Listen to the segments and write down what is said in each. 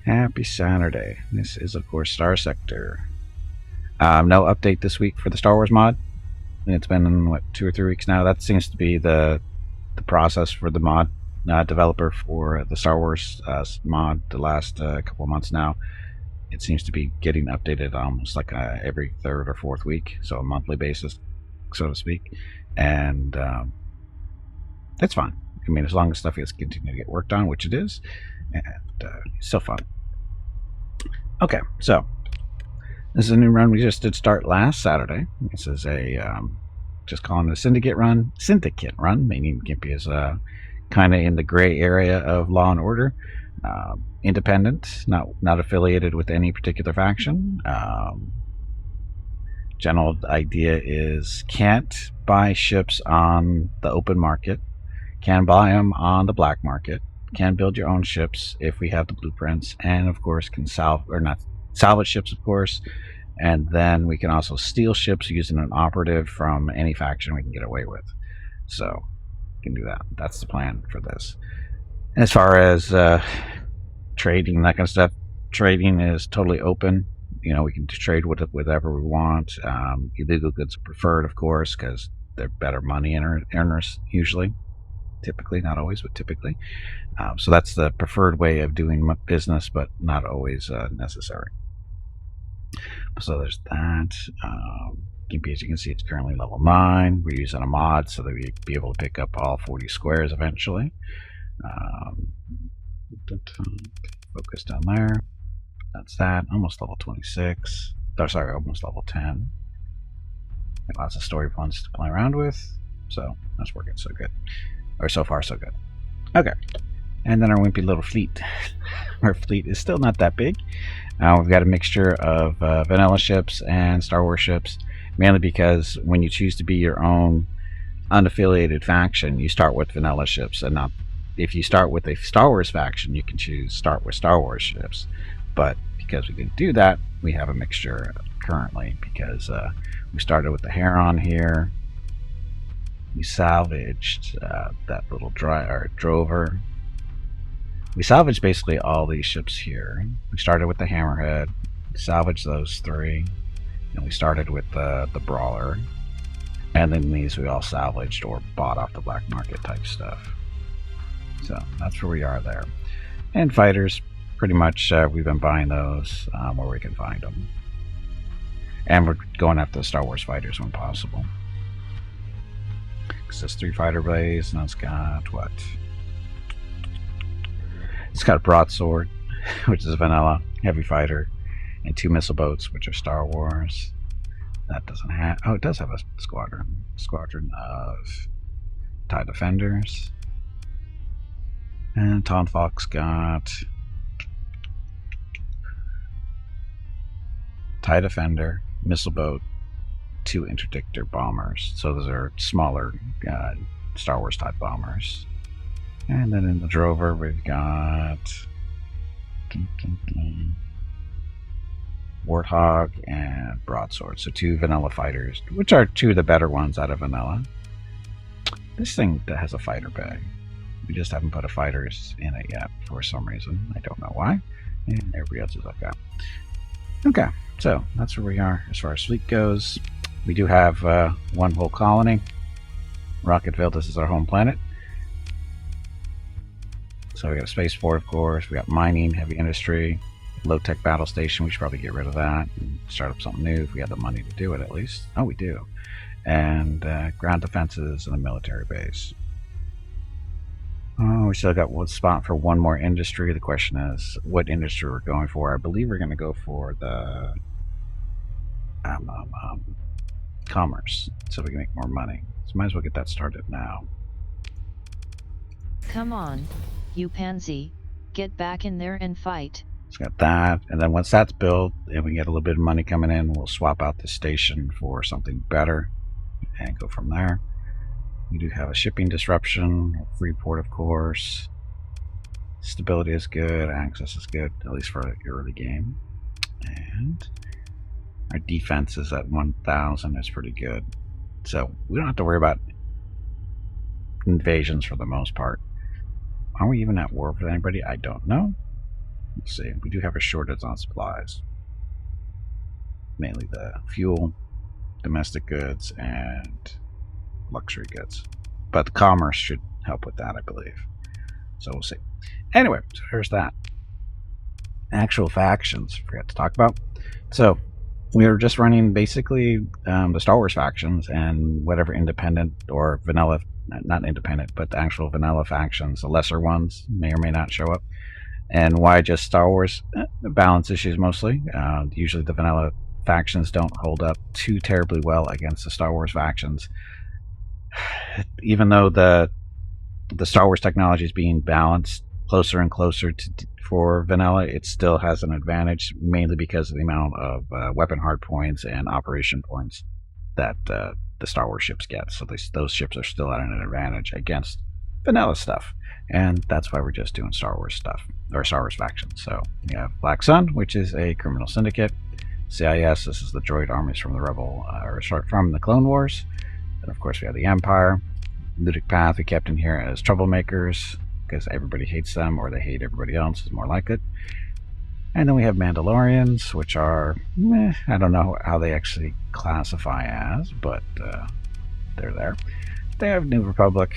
Happy Saturday. This is, of course, Starsector. No update this week for the Star Wars mod. It's been, what, 2 or 3 weeks now? That seems to be the process for the mod developer for the Star Wars mod the last couple of months now. It seems to be getting updated almost like every 3rd or 4th week, so a monthly basis, so to speak. And it's fun. I mean, as long as stuff gets continued to get worked on, which it is, and it's still fun. Okay, so this is a new run we just did start last Saturday. This is a just calling it a Syndicate Run. Syndicate Run, meaning Gimpy is kind of in the gray area of Law and Order. Independent, not affiliated with any particular faction. General idea is can't buy ships on the open market, can buy them on the black market, can build your own ships if we have the blueprints, and of course can salvage ships, of course, and then we can also steal ships using an operative from any faction we can get away with. So we can do that. That's the plan for this. And as far as trading, that kind of stuff, trading is totally open. You know, we can trade with whatever we want. Illegal goods are preferred, of course, because they're better money earners usually. Typically, not always, but typically. So that's the preferred way of doing business, but not always necessary. So there's that. Gimpy, as you can see, it's currently level 9. We're using a mod so that we'll be able to pick up all 40 squares eventually. Focus down there. That's that. Almost level 26. Oh, sorry, almost level 10. Got lots of story points to play around with. So that's working so good. Or so far, so good. Okay. And then our wimpy little fleet. Our fleet is still not that big. We've got a mixture of vanilla ships and Star Wars ships, mainly because when you choose to be your own unaffiliated faction, you start with vanilla ships, and not if you start with a Star Wars faction, you can start with Star Wars ships. But because we can do that, we have a mixture currently, because we started with the Heron here. We salvaged that little drover. We salvaged basically all these ships here. We started with the Hammerhead, salvaged those 3, and we started with the Brawler, and then these we all salvaged or bought off the black market type stuff. So that's where we are there. And fighters, pretty much we've been buying those where we can find them, and we're going after the Star Wars fighters when possible. Because this 3 fighter blades, and it's got what? It's got a broadsword, which is vanilla, heavy fighter, and 2 missile boats, which are Star Wars. That doesn't have. Oh, it does have a squadron of TIE defenders. And Tom Fox got TIE defender, missile boat, 2 interdictor bombers. So those are smaller Star Wars type bombers. And then in the drover we've got Warthog and Broadsword. So 2 vanilla fighters, which are 2 of the better ones out of vanilla. This thing that has a fighter bay. We just haven't put a fighters in it yet for some reason. I don't know why. And everybody else is like that. Okay, so that's where we are as far as fleet goes. We do have 1 whole colony. Rocketville, this is our home planet. So we got a spaceport, of course. We got mining, heavy industry, low-tech battle station. We should probably get rid of that and start up something new if we had the money to do it, at least. Oh, we do. And ground defenses and a military base. Oh, we still got 1 spot for 1 more industry. The question is what industry we're going for. I believe we're going to go for the commerce, so we can make more money. So might as well get that started now. Come on, you pansy, get back in there and fight. It's got that, and then once that's built and we get a little bit of money coming in, we'll swap out the station for something better and go from there. We do have a shipping disruption, free port, of course. Stability is good, access is good, at least for the early game. And our defense is at 1,000, is pretty good. So we don't have to worry about invasions for the most part. Are we even at war with anybody? I don't know. Let's see. We do have a shortage on supplies. Mainly the fuel, domestic goods, and luxury goods. But the commerce should help with that, I believe. So we'll see. Anyway, so there's that. Actual factions, forgot to talk about. So we were just running basically the Star Wars factions and whatever independent or vanilla, not independent, but the actual vanilla factions, the lesser ones, may or may not show up. And why just Star Wars? Balance issues mostly. Usually the vanilla factions don't hold up too terribly well against the Star Wars factions. Even though the Star Wars technology is being balanced closer and closer for vanilla, it still has an advantage, mainly because of the amount of weapon hard points and operation points that the Star Wars ships get. So those ships are still at an advantage against vanilla stuff, and that's why we're just doing Star Wars stuff, or Star Wars factions. So we have Black Sun, which is a criminal syndicate. CIS, this is the droid armies from the Rebel, or from the Clone Wars. And of course we have the Empire. Ludic Path we kept in here as troublemakers, because everybody hates them, or they hate everybody else, is more like it. And then we have Mandalorians, which are, I don't know how they actually classify as, but they're there. They have New Republic,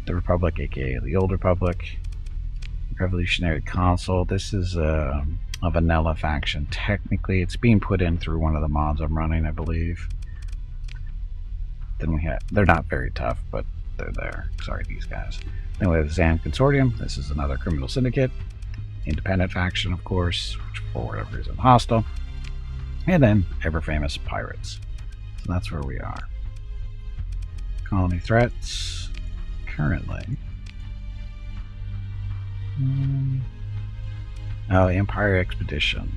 the Republic, aka the Old Republic, Revolutionary Council. This is a vanilla faction. Technically, it's being put in through one of the mods I'm running, I believe. Then we have, they're not very tough, but they're there. Sorry, these guys. Then we have the Zan Consortium. This is another criminal syndicate. Independent faction, of course, which for whatever reason hostile. And then ever famous pirates. So that's where we are. Colony threats currently. Oh, Empire Expedition.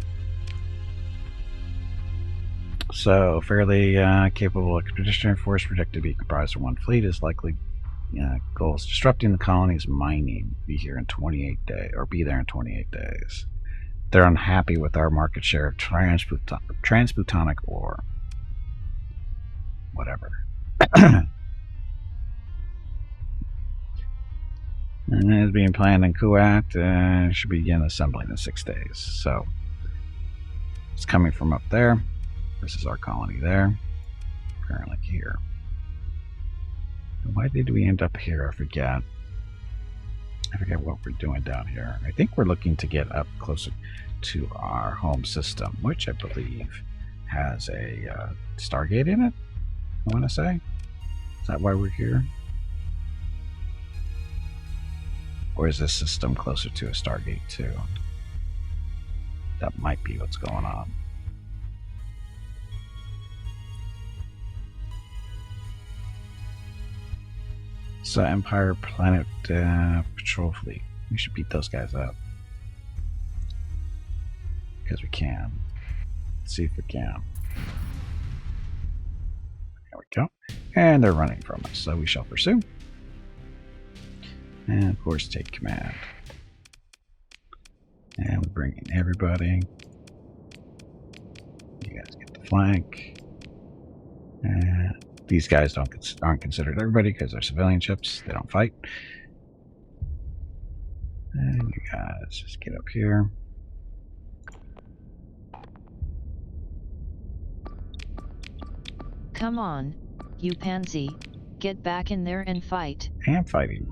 So, fairly capable expeditionary force projected to be comprised of one fleet is likely goals disrupting the colony's mining. Be here in 28 days, or be there in 28 days. They're unhappy with our market share of transplutonic ore. Whatever. And it is being planned in Kuwait and should begin assembling in 6 days. So, it's coming from up there. This is our colony there. Currently here. Why did we end up here? I forget. I forget what we're doing down here. I think we're looking to get up closer to our home system, which I believe has a Stargate in it, I want to say. Is that why we're here? Or is this system closer to a Stargate too? That might be what's going on. So Empire Planet Patrol Fleet. We should beat those guys up. Because we can. Let's see if we can. There we go. And they're running from us, so we shall pursue. And of course take command. And we bring in everybody. You guys get the flank. And these guys aren't considered everybody because they're civilian ships. They don't fight. And you guys just get up here. Come on, you pansy. Get back in there and fight. I am fighting.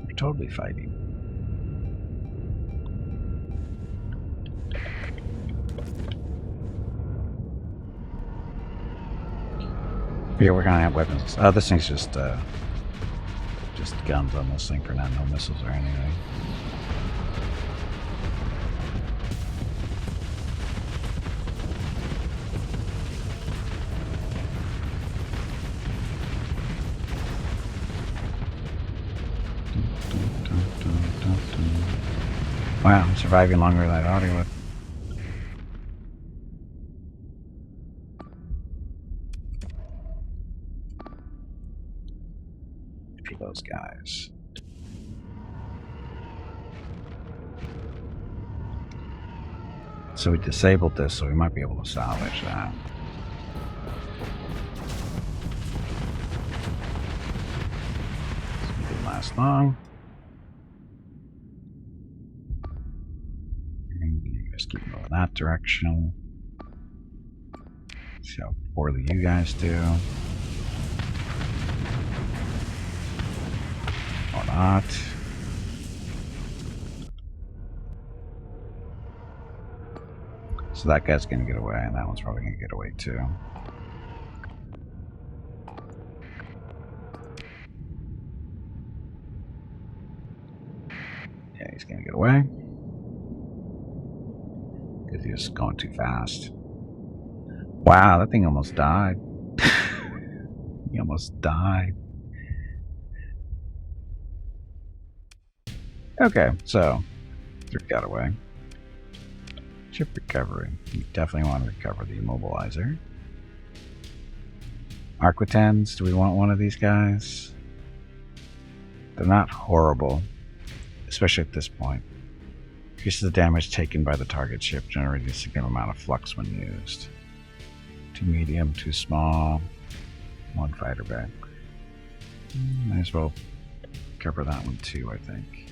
We're totally fighting. Yeah, we're gonna have weapons. Oh, this thing's just guns on this thing for now, no missiles or anything. Wow, I'm surviving longer than I thought I would. Those guys. So we disabled this, so we might be able to salvage that. This didn't last long. Just keep moving that direction. See how poorly you guys do. Or not. So that guy's gonna get away, and that one's probably gonna get away too. Yeah, he's gonna get away. Because he was going too fast. Wow, that thing almost died. He almost died. Okay, so 3 got away. Ship recovery. You definitely want to recover the immobilizer. Arquitens, do we want one of these guys? They're not horrible, especially at this point. Increases the damage taken by the target ship, generating a significant amount of flux when used. 2 medium, 2 small, 1 fighter bay. Might as well cover that one too, I think.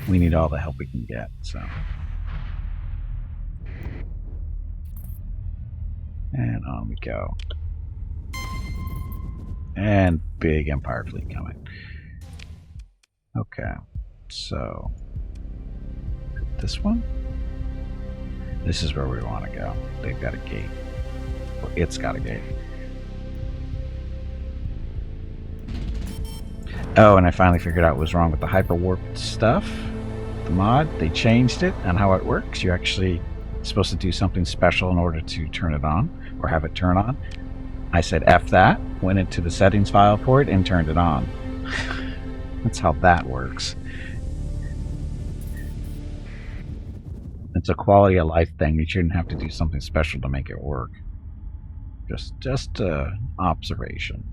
We need all the help we can get, so. And on we go. And big Empire fleet coming. Okay, so this one? This is where we want to go. They've got a gate. Well, it's got a gate. Oh, and I finally figured out what was wrong with the hyperwarp stuff. The mod, they changed it and how it works. You're actually supposed to do something special in order to turn it on, or have it turn on. I said F that, went into the settings file for it, and turned it on. That's how that works. It's a quality of life thing. You shouldn't have to do something special to make it work. Just observation.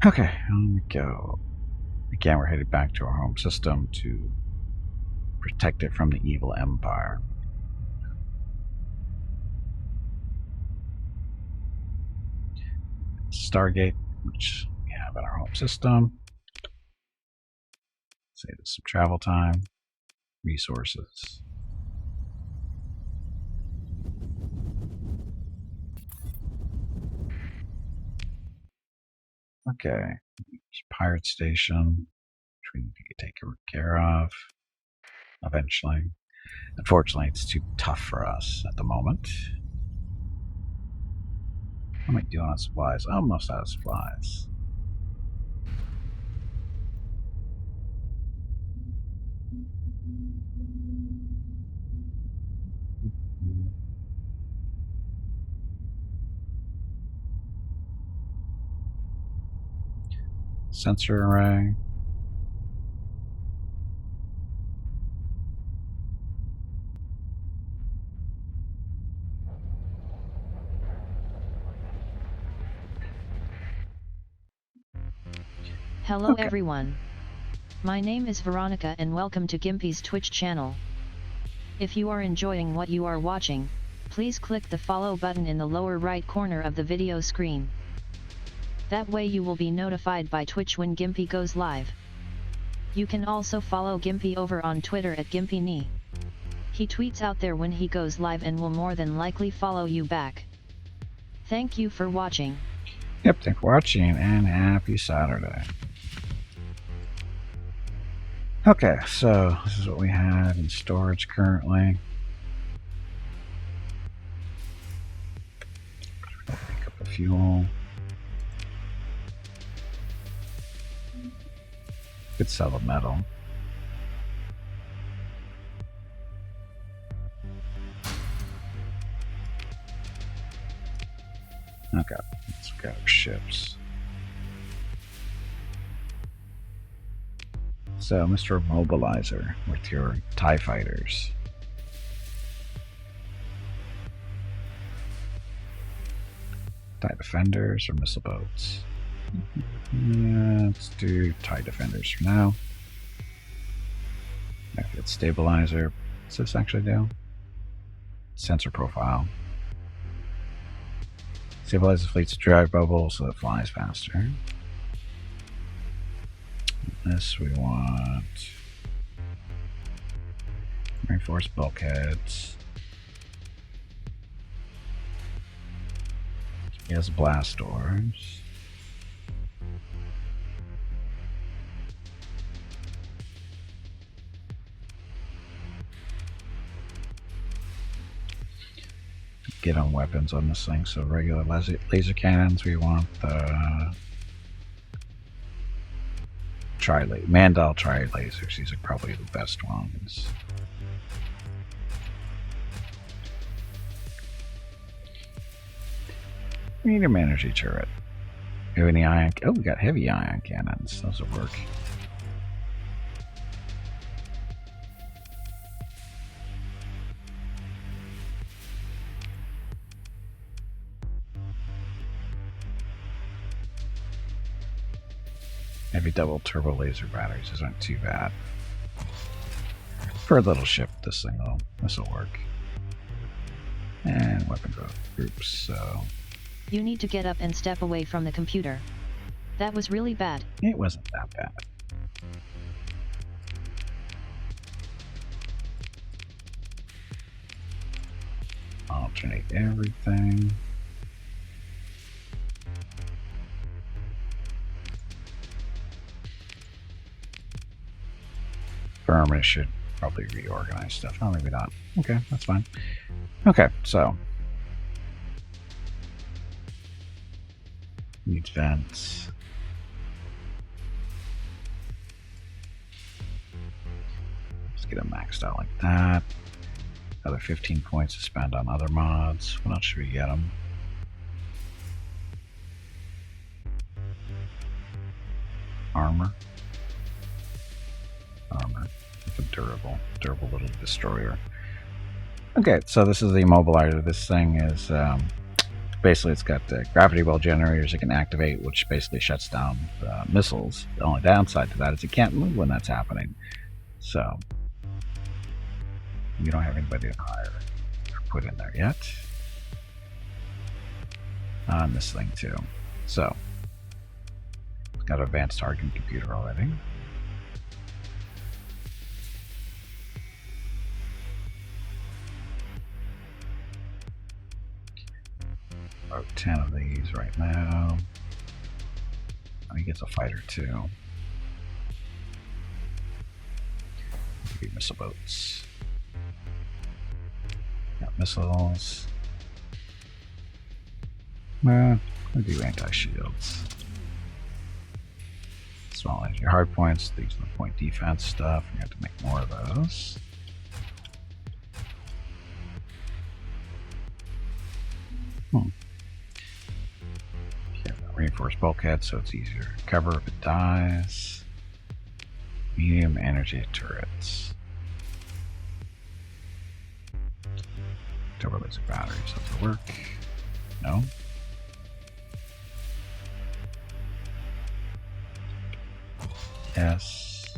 Okay, on we go. Again, we're headed back to our home system to protect it from the evil empire. Stargate, which we have in our home system. Save us some travel time. Resources. Okay, pirate station, which we need to take care of eventually. Unfortunately, it's too tough for us at the moment. How am I doing on supplies? Almost out of supplies. Sensor array. Hello everyone. My name is Veronica and welcome to Gimpy's Twitch channel. If you are enjoying what you are watching, please click the follow button in the lower right corner of the video screen. That way you will be notified by Twitch when Gimpy goes live. You can also follow Gimpy over on Twitter at GimpyKnee. He tweets out there when he goes live and will more than likely follow you back. Thank you for watching. Yep, thanks for watching and happy Saturday. Okay, so this is what we have in storage currently. Pick up the fuel. Could sell the metal. Okay, let's look at our ships. So, Mr. Mobilizer with your TIE fighters. TIE defenders or missile boats? Let's do TIE Defenders for now. Airfield Stabilizer. What's this actually do? Sensor Profile. Stabilize the fleet's drive bubble so it flies faster. This we want. Reinforced bulkheads. He has blast doors. Get on weapons on this thing. So regular laser cannons. We want the Mandal tri-lasers. These are probably the best ones. Medium energy turret. Do we have any ion? Oh, we got heavy ion cannons. Those will work. Heavy double turbo laser batteries. Those aren't too bad. For a little ship, this will work. And weapon growth groups, so... You need to get up and step away from the computer. That was really bad. It wasn't that bad. Alternate everything. Firmness should probably reorganize stuff. Oh, maybe not. Okay, that's fine. Okay, so needs vents. Let's get it maxed out like that. Another 15 points to spend on other mods. What else should we get them? Armor. It's a durable little destroyer. Okay, so this is the immobilizer. This thing is basically it's got gravity well generators it can activate, which basically shuts down missiles. The only downside to that is it can't move when that's happening. So you don't have anybody to hire or put in there yet. On this thing too. So it's got an advanced targeting computer already. About 10 of these right now. I think it's a fighter too. Maybe missile boats. Got missiles. Well, we'll do anti-shields. Small energy hard points. These are the point defense stuff. We have to make more of those. Reinforced bulkhead, so it's easier to cover if it dies. Medium energy turrets. Turbo laser batteries, does it work? No. Yes.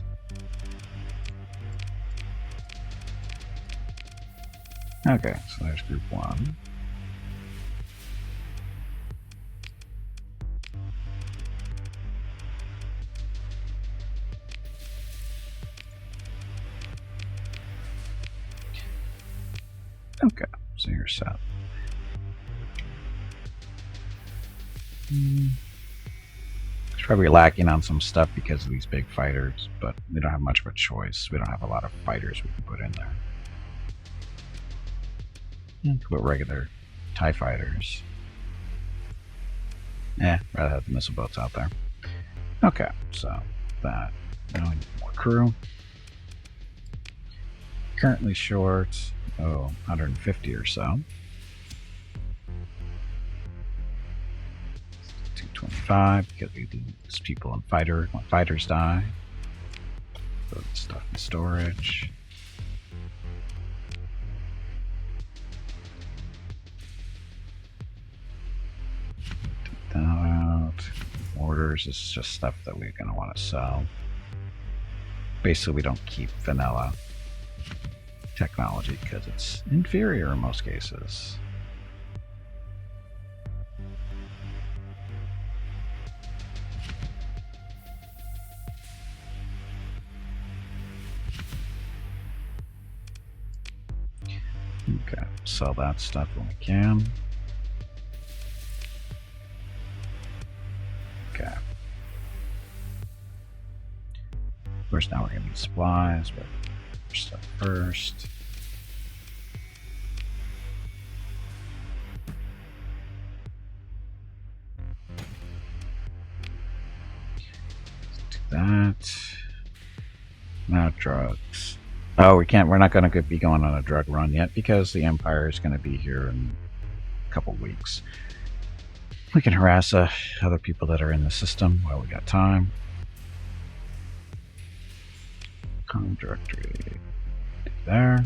Okay, so there's group 1. Okay, so you're set. It's probably lacking on some stuff because of these big fighters, but we don't have much of a choice. We don't have a lot of fighters we can put in there. Put regular TIE fighters. Rather have the missile boats out there. Okay, so that. Now we need more crew. Currently short, 150 or so. 225 because we lose people in when fighters die. Put stuff in storage. Take that out. orders. This is just stuff that we're going to want to sell. Basically, we don't keep vanilla technology because it's inferior in most cases. Okay, sell that stuff when we can. Okay. Of course, now we're going to need supplies, but stuff first. Let's do that. Now drugs. Oh, we can't. We're not going to be going on a drug run yet because the Empire is going to be here in a couple weeks. We can harass other people that are in the system while we got time. Comm directory. There.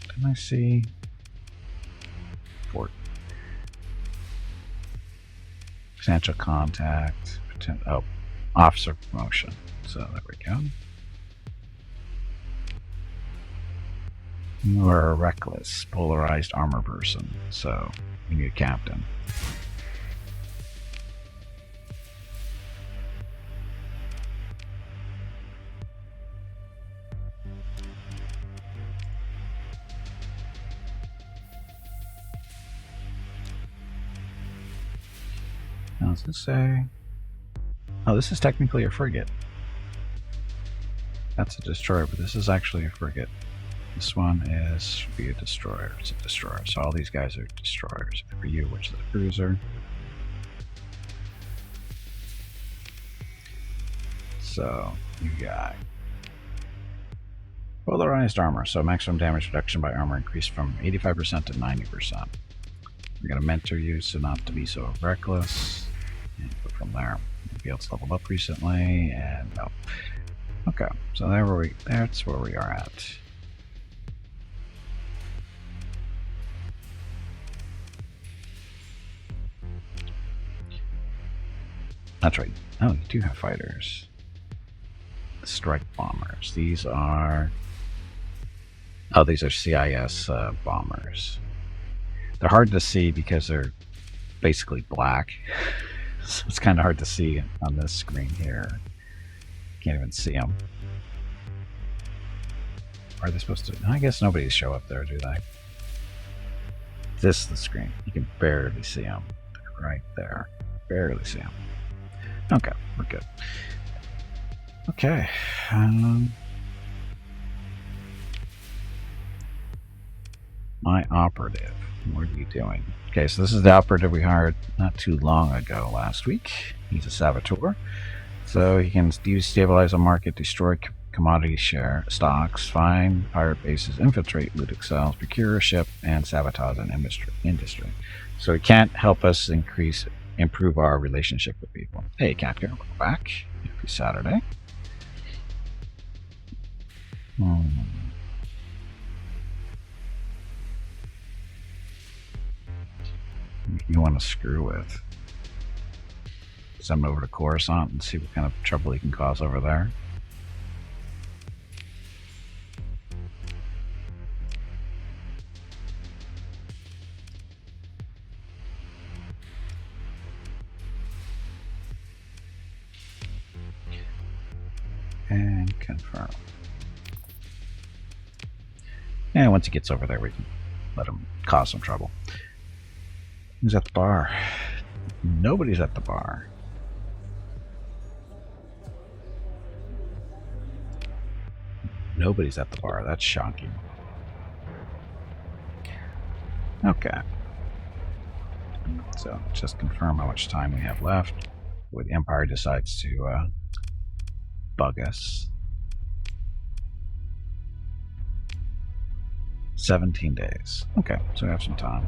Can I see? Fort. Essential contact. Oh, officer promotion. So there we go. You are a reckless, polarized armor person, so you need a captain. Now, does this say? Oh, this is technically a frigate. That's a destroyer, but this is actually a frigate. This one is should be a destroyer. It's a destroyer. So all these guys are destroyers. For you, which is a cruiser. So you got polarized armor. So maximum damage reduction by armor increased from 85% to 90%. We're gonna mentor you so not to be so reckless. And go from there. Field's leveled up recently, and no. Okay, so that's where we are at. That's right. Oh, you do have fighters. Strike bombers. These are... Oh, these are CIS bombers. They're hard to see because they're basically black. So it's kind of hard to see on this screen here. Can't even see them. Are they supposed to... I guess nobody show up there, do they? This is the screen. You can barely see them. They're right there. Barely see them. Okay, we're good. Okay. My operative. What are you doing? Okay, so this is the operative we hired not too long ago, last week. He's a saboteur. So he can destabilize a market, destroy commodity share stocks, find pirate bases, infiltrate loot cells, procure a ship, and sabotage an industry. So he can't help us improve our relationship with people. Hey, Captain, welcome back. Happy Saturday. You want to screw with? Send him over to Coruscant and see what kind of trouble he can cause over there. And confirm. And once he gets over there, we can let him cause some trouble. Who's at the bar? Nobody's at the bar. Nobody's at the bar. That's shocking. Okay. So just confirm how much time we have left before the Empire decides to bug us. 17 days. Okay, so we have some time.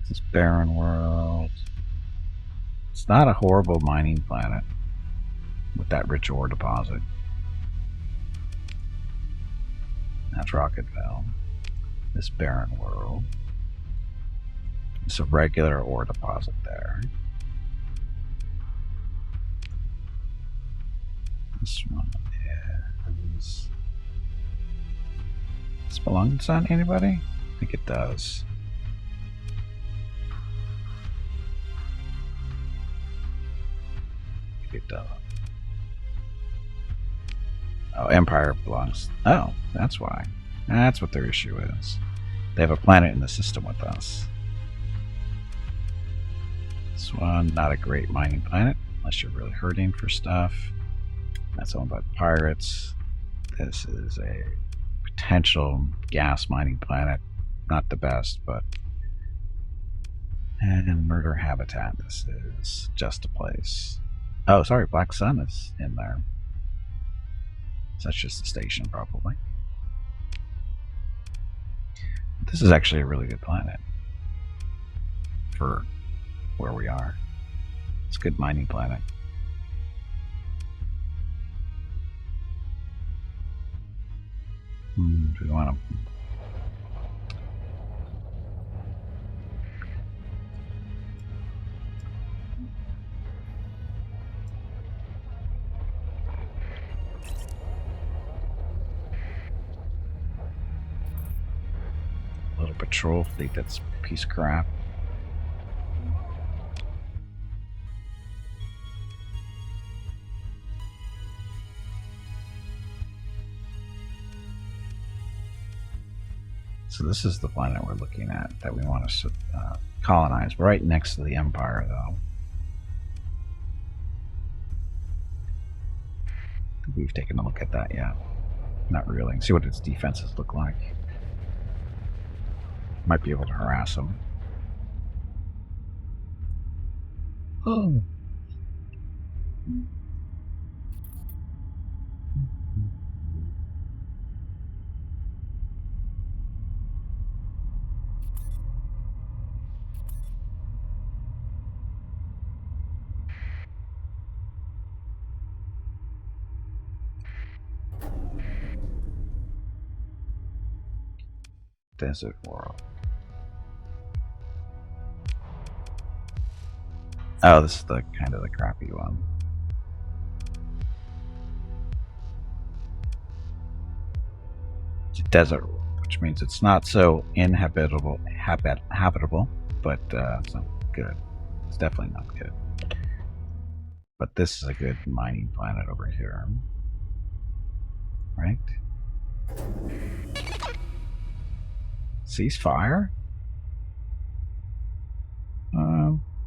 This barren world. It's not a horrible mining planet with that rich ore deposit. That's Rocketville. This barren world. It's a regular ore deposit there. This one is... Does this belong to anybody? I think it does. It does. Oh, Empire belongs. Oh, that's why. That's what their issue is. They have a planet in the system with us. This one, not a great mining planet, unless you're really hurting for stuff. That's owned by the pirates. This is a potential gas mining planet. Not the best, but... And Murder Habitat, this is just a place. Oh, sorry, Black Sun is in there. So that's just a station, probably. This is actually a really good planet for where we are. It's a good mining planet. Do we want to... Little patrol fleet that's a piece of crap. So this is the planet we're looking at that we want to colonize, right next to the Empire, though. We've taken a look at that yet. Not really. See what its defenses look like. Might be able to harass them. Oh. Desert world. Oh, this is the kind of the crappy one. It's a desert, which means it's not so habitable, but it's not good. It's definitely not good. But this is a good mining planet over here, right? Ceasefire?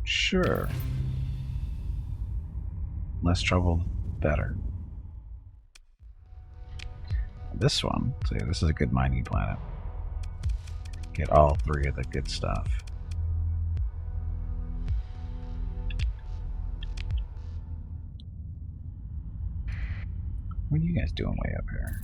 Sure. Less trouble, better. This one, see, this is a good mining planet. Get all three of the good stuff. What are you guys doing way up here?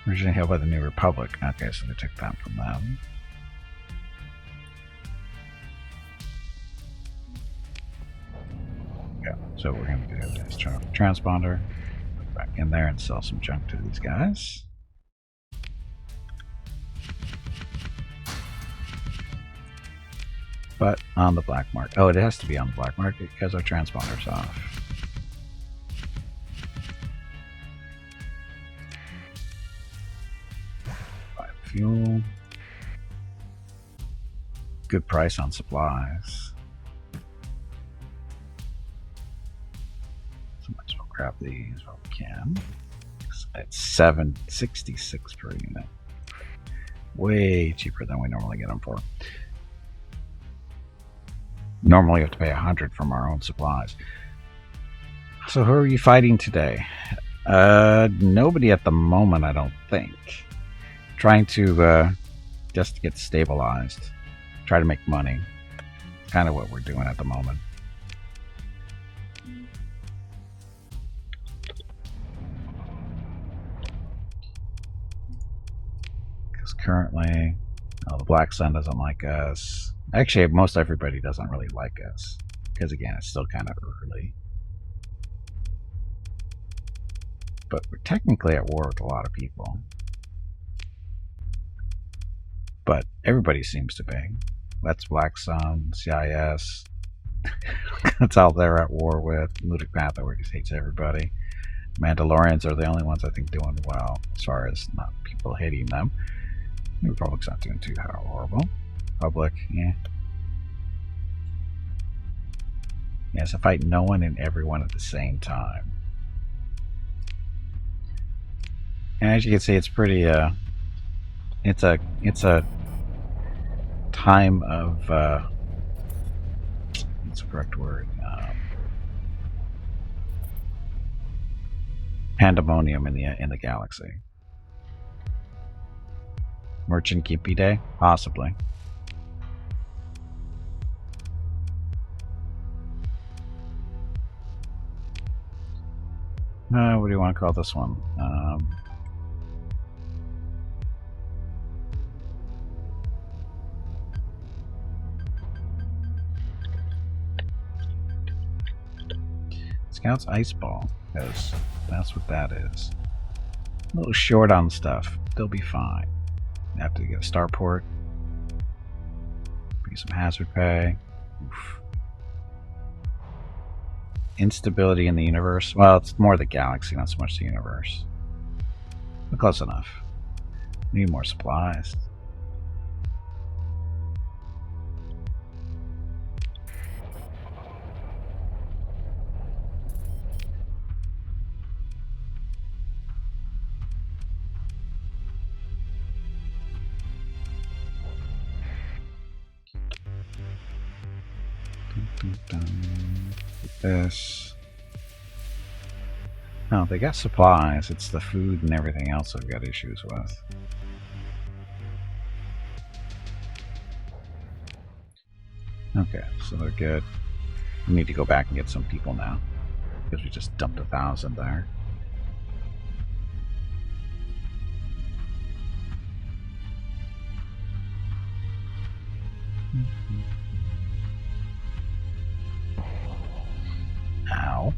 Originally held by the New Republic. Okay, so they took that from them. Yeah, so what we're going to do is turn off the transponder, put back in there and sell some junk to these guys. But on the black market. Oh, it has to be on the black market because our transponder's off. Fuel. Good price on supplies. So might as well grab these while we can. It's $7.66 per unit. Way cheaper than we normally get them for. Normally you have to pay $100 from our own supplies. So who are you fighting today? Nobody at the moment, I don't think. Trying to just get stabilized, try to make money. Kind of what we're doing at the moment. Because currently Oh, the Black Sun doesn't like us. Actually, most everybody doesn't really like us. Because again, it's still kind of early. But we're technically at war with a lot of people. But everybody seems to be. That's Black Sun, CIS. That's all they're at war with. Ludic Pathway just hates everybody. Mandalorians are the only ones I think doing well as far as not people hating them. The Republic's not doing too horrible. Republic, yeah. Yeah, it's a fight no one and everyone at the same time. And as you can see, it's pretty it's a time of what's the correct word? Pandemonium in the galaxy. Merchant Gimpy Day? Possibly. What do you want to call this one? Scout's Ice Ball, because that's what that is. A little short on stuff. They'll be fine. Have to get a starport. Be some hazard pay. Oof. Instability in the universe. Well, it's more the galaxy, not so much the universe. But close enough. Need more supplies. This. No, they got supplies. It's the food and everything else I've got issues with. Okay, so they're good. We need to go back and get some people now, because we just dumped 1,000 there. Ow.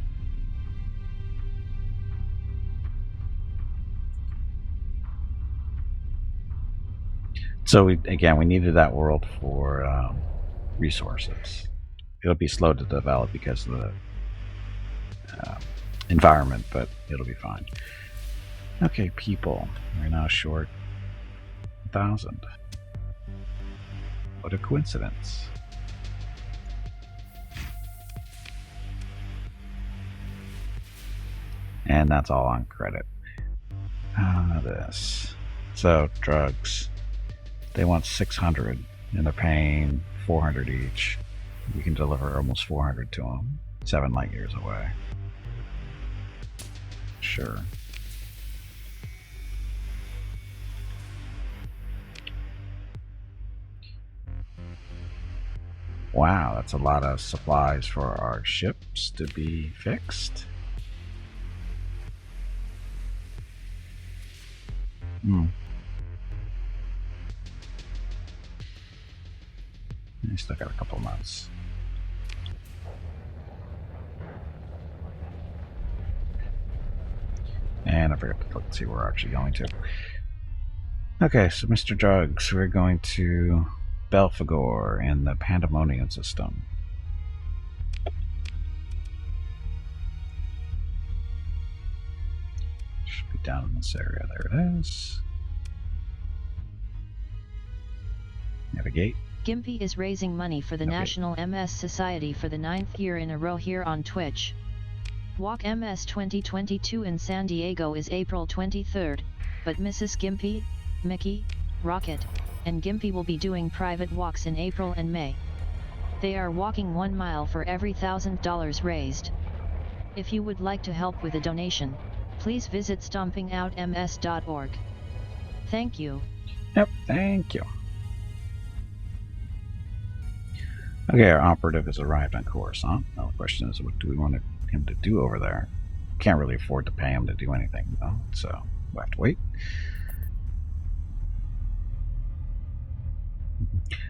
So we needed that world for resources. It'll be slow to develop because of the environment, but it'll be fine. Okay, people. We're now short 1,000. What a coincidence. And that's all on credit. This. So, drugs. They want 600, and they're paying 400 each. We can deliver almost 400 to them. 7 light years away. Sure. Wow, that's a lot of supplies for our ships to be fixed. I still got a couple months. And I forgot to look and see where we're actually going to. Okay, so Mr. Drugs, we're going to Belphegor in the Pandemonium system. Should be down in this area. There it is. Navigate. Gimpy is raising money for the National MS Society for the 9th year in a row here on Twitch. Walk MS 2022 in San Diego is April 23rd, but Mrs. Gimpy, Mickey, Rocket, and Gimpy will be doing private walks in April and May. They are walking 1 mile for every $1,000 raised. If you would like to help with a donation, please visit stompingoutms.org. Thank you. Yep, thank you. Okay, our operative has arrived on course, huh? Now the question is, what do we want him to do over there? Can't really afford to pay him to do anything, though, so we'll have to wait.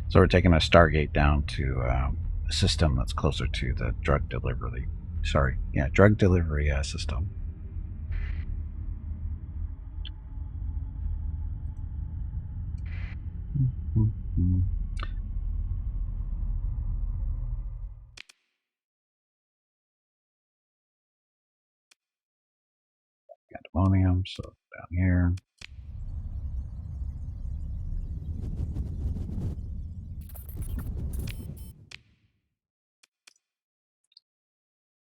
So we're taking a Stargate down to a system that's closer to the drug delivery. Drug delivery system. Mm-hmm. Ammonium, so down here.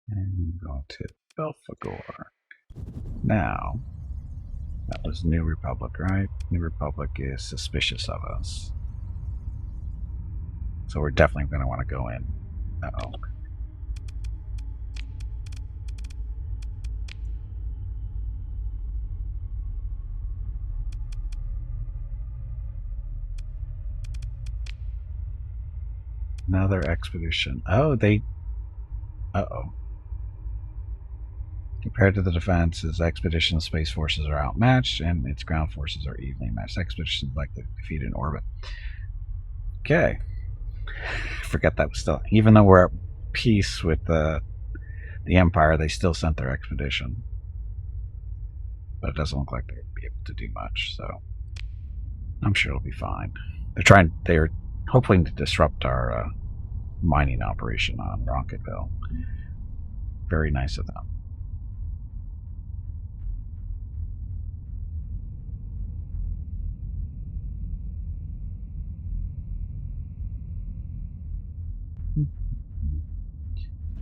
And go to Belphegor. Now, that was New Republic, right? New Republic is suspicious of us. So we're definitely going to want to go in. Uh-oh. Another expedition. Oh, they... Uh-oh. Compared to the defense, expedition space forces are outmatched, and its ground forces are evenly matched. Expeditions likely defeat in orbit. Okay. Forget that was still... Even though we're at peace with the Empire, they still sent their expedition. But it doesn't look like they'd be able to do much, so... I'm sure it'll be fine. They're hoping to disrupt our mining operation on Rocketville. Very nice of them.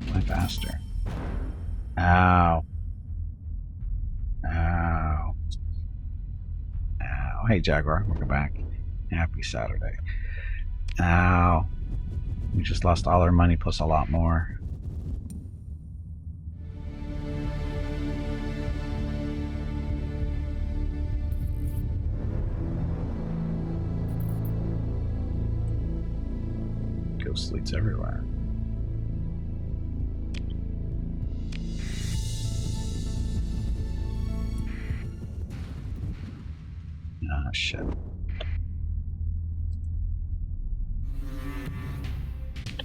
Fly faster. Ow. Ow. Ow. Hey, Jaguar, welcome back. Happy Saturday. Ow. We just lost all our money plus a lot more. Ghost fleets everywhere. Ah, shit.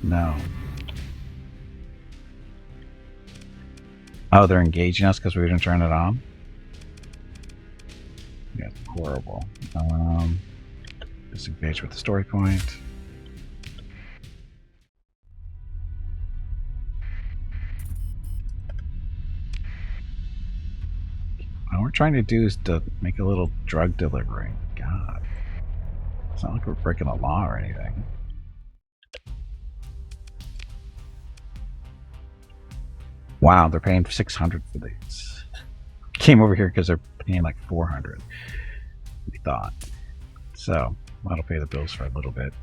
No. Oh, they're engaging us because we didn't turn it on? Yeah, horrible. Disengage with the story point. All we're trying to do is to make a little drug delivery. God. It's not like we're breaking the law or anything. Wow, they're paying $600 for these. Came over here because they're paying like $400. We thought. So that'll pay the bills for a little bit.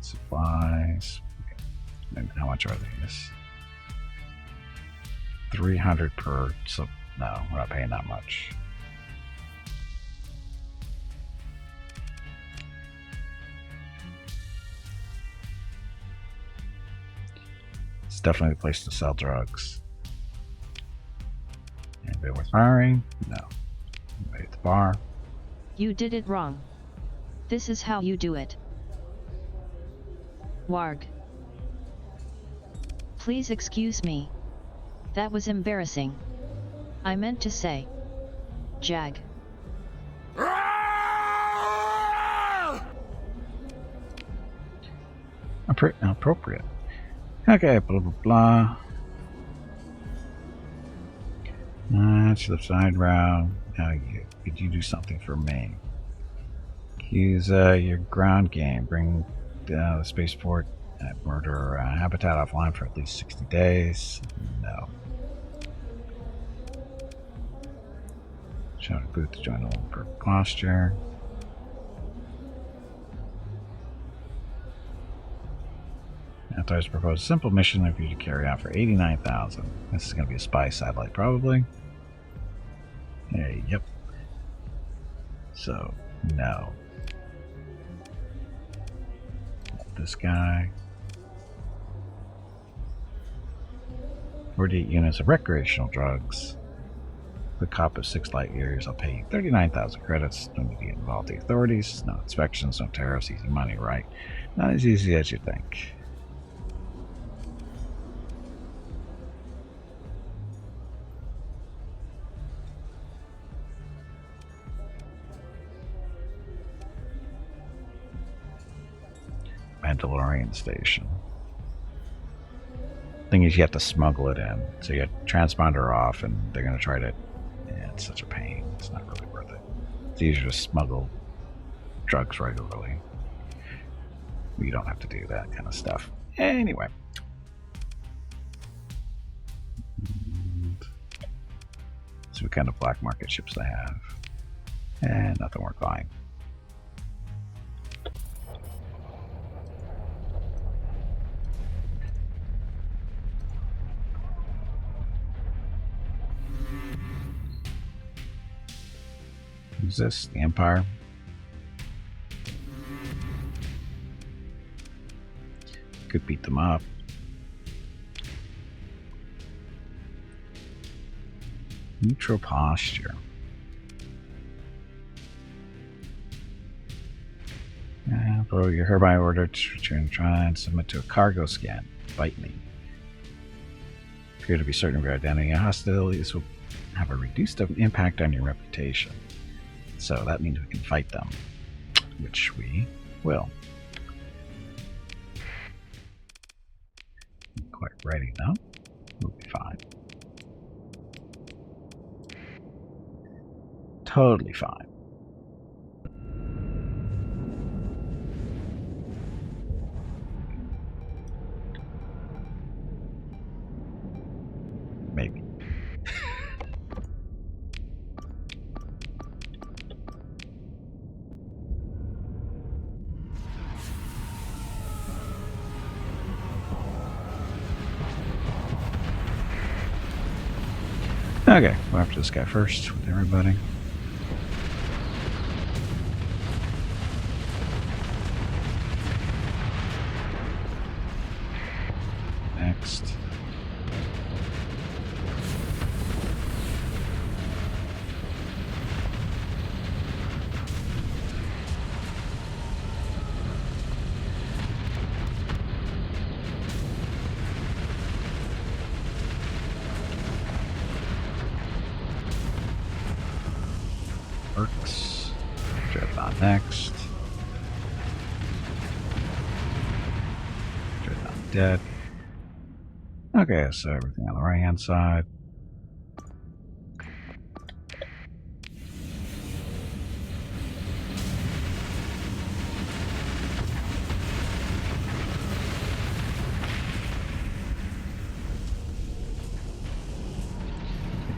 Supplies. And how much are these? 300 per. So no, we're not paying that much. It's definitely the place to sell drugs. Anybody worth hiring? No. Anybody at the bar? You did it wrong. This is how you do it. Warg. Please excuse me. That was embarrassing. I meant to say. Jag. Appropriate. Okay, blah blah blah. That's the side route. Now could you do something for me? Use your ground game. Bring the spaceport at murder habitat offline for at least 60 days. No. Shout out booth to join the for posture. Authorize propose a simple mission for you to carry out for 89,000. This is going to be a spy satellite, probably. Hey, yep. So, no. This guy. 48 units of recreational drugs. the cop of 6 light years. I'll pay you 39,000 credits. Don't need to get involved with the authorities. No inspections, no tariffs, easy money, right? Not as easy as you think. Mandalorian station. Thing is, you have to smuggle it in. So you get transponder off, and they're going to try to. Yeah, it's such a pain. It's not really worth it. It's easier to smuggle drugs regularly. You don't have to do that kind of stuff. Anyway. See what kind of black market ships they have. And nothing worth buying. Who's this? The Empire? Could beat them up. Neutral posture. Bro, you're hereby ordered to return, try and submit to a cargo scan. Fight me. Appear to be certain of your identity. Hostilities will have a reduced impact on your reputation. So that means we can fight them, which we will. Not quite ready though. We'll be fine. Totally fine. Maybe. Okay, go after this guy first with everybody. Next. Works. Dreadnought next. Dreadnought dead. Okay, so everything on the right hand side.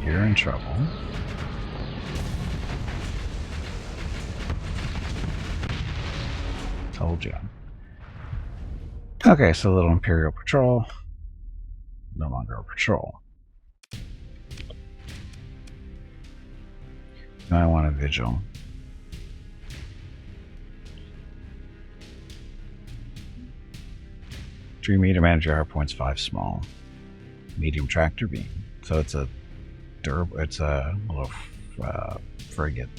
You're in trouble. Told you. Okay, so a little Imperial patrol. No longer a patrol. Now I want a vigil. Tree meter manager hard points 5 small. Medium tractor beam. So it's a durable. It's a little frigate.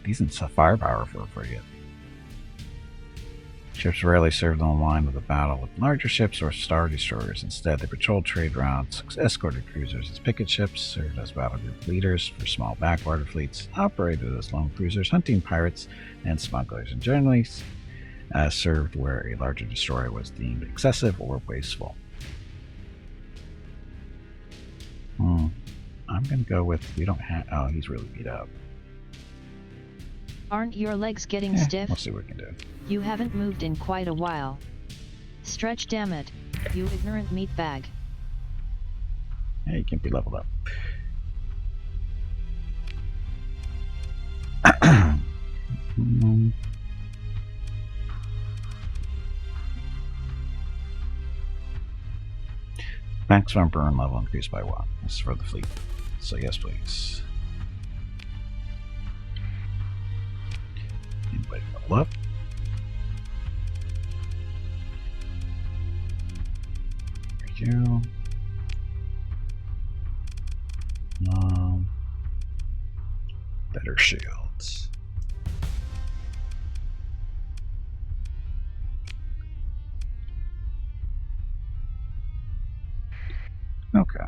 Decent firepower for a frigate. Ships rarely served on the line of the battle with larger ships or star destroyers. Instead, they patrolled trade routes, escorted cruisers as picket ships, served as battle group leaders for small backwater fleets, operated as lone cruisers, hunting pirates and smugglers, and generally served where a larger destroyer was deemed excessive or wasteful. I'm going to go with, we don't have, oh, he's really beat up. Aren't your legs getting stiff? We'll see what we can do. You haven't moved in quite a while. Stretch, damn it, you ignorant meatbag. Yeah, you can't be leveled up. Maximum burn level increased by 1. This is for the fleet. So yes, please. Anybody level up? There you go. shields. Okay.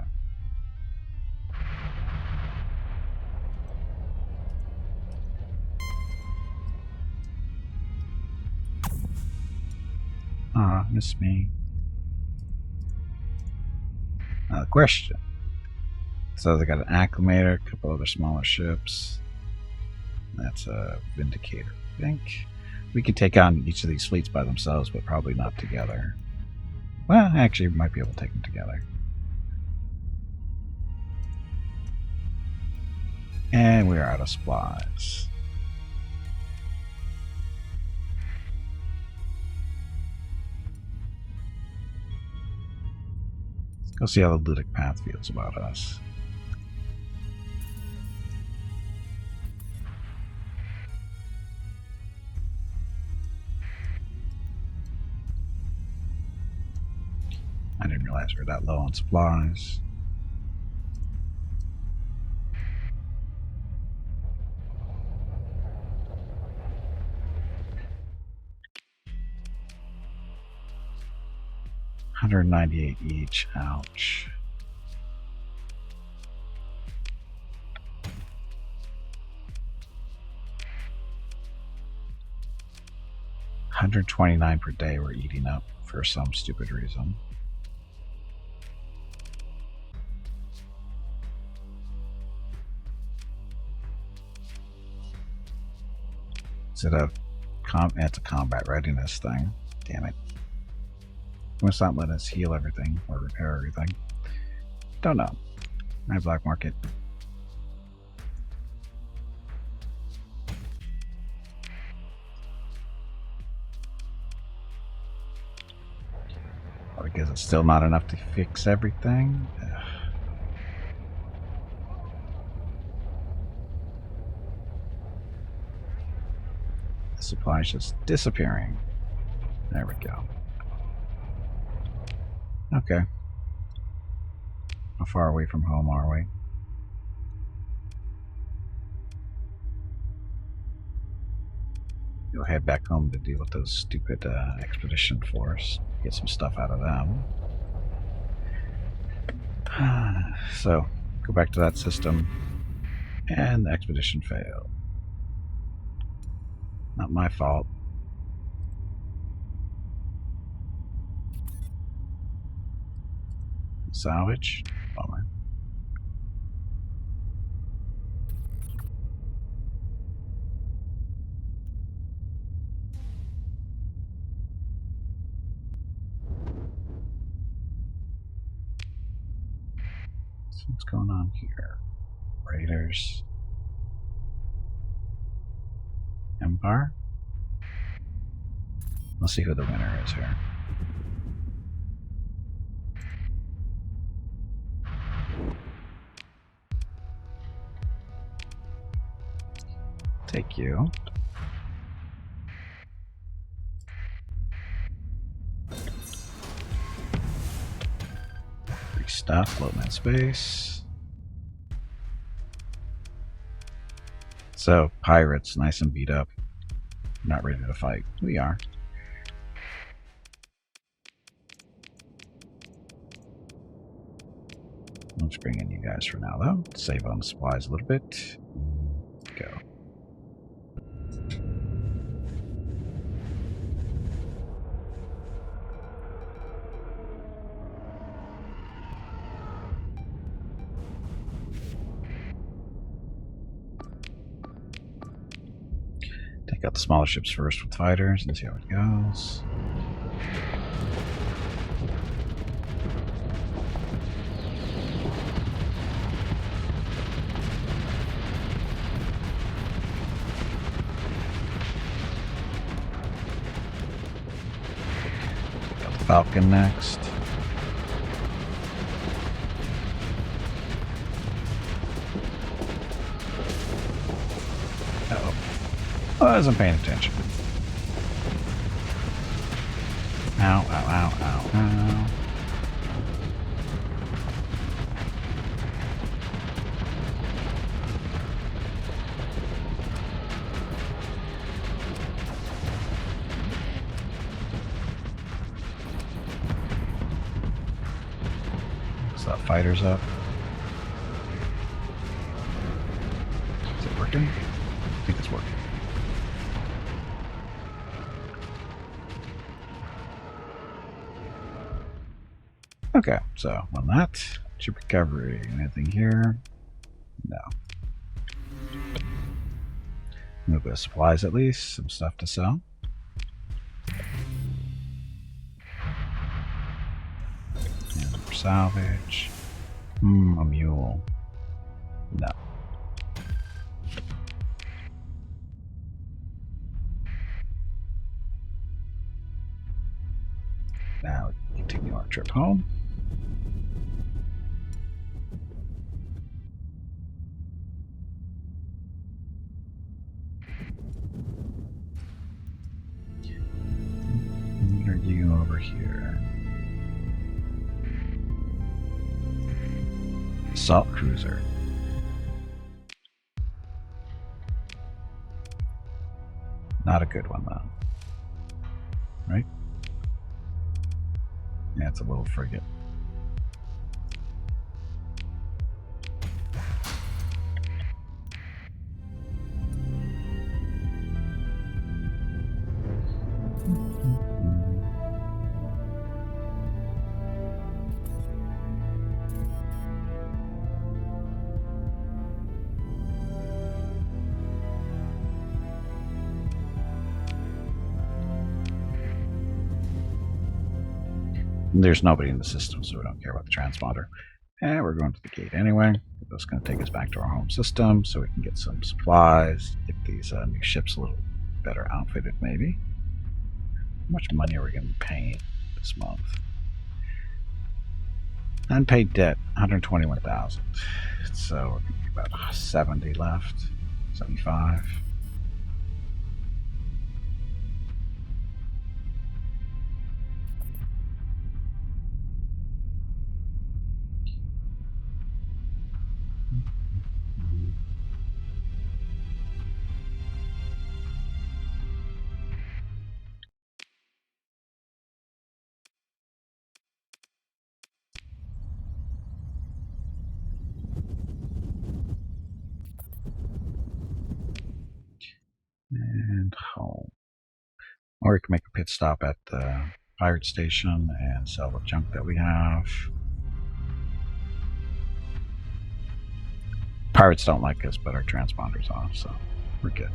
Miss me. Question. So they got an acclimator, a couple other smaller ships. That's a Vindicator, I think. We could take on each of these fleets by themselves, but probably not together. Well, actually, we might be able to take them together. And we're out of supplies. Let's go see how the Ludic Path feels about us. I didn't realize we were that low on supplies. $198 each. Ouch. $129 per day we're eating up for some stupid reason. Is it a it's a combat readiness thing? Damn it. It's not letting us heal everything or repair everything. Don't know. My black market. Or because it's still not enough to fix everything. Ugh. The supply's just disappearing. There we go. Okay. How far away from home are we? We'll head back home to deal with those stupid expedition force. Get some stuff out of them. So, go back to that system. And the expedition failed. Not my fault. Salvage? Bummer. So what's going on here? Raiders. Empire? Let's see who the winner is here. Take you. Free stuff, load in space. So, pirates, nice and beat up. Not ready to fight. We are. Let's bring in you guys for now, though. Save on the supplies a little bit. Go. Take out the smaller ships first with fighters and see how it goes. Falcon next. Uh-oh. I wasn't paying attention. Ow, ow, ow, ow, ow. So that fighter's up. Is it working? I think it's working. Okay, so on that, ship recovery. Anything here? No. A little bit of supplies at least, some stuff to sell. And for salvage. A mule. No. Now we can continue our trip home. What are you over here? Assault cruiser. Not a good one though. Right? Yeah, it's a little frigate. There's nobody in the system, so we don't care about the transponder. And we're going to the gate anyway. That's going to take us back to our home system so we can get some supplies, get these new ships a little better outfitted maybe. How much money are we going to be paying this month? Unpaid debt, 121,000. So we're going to be about 70 left, 75. And home. Or we can make a pit stop at the pirate station and sell the junk that we have. Pirates don't like us, but our transponder's off, so we're good.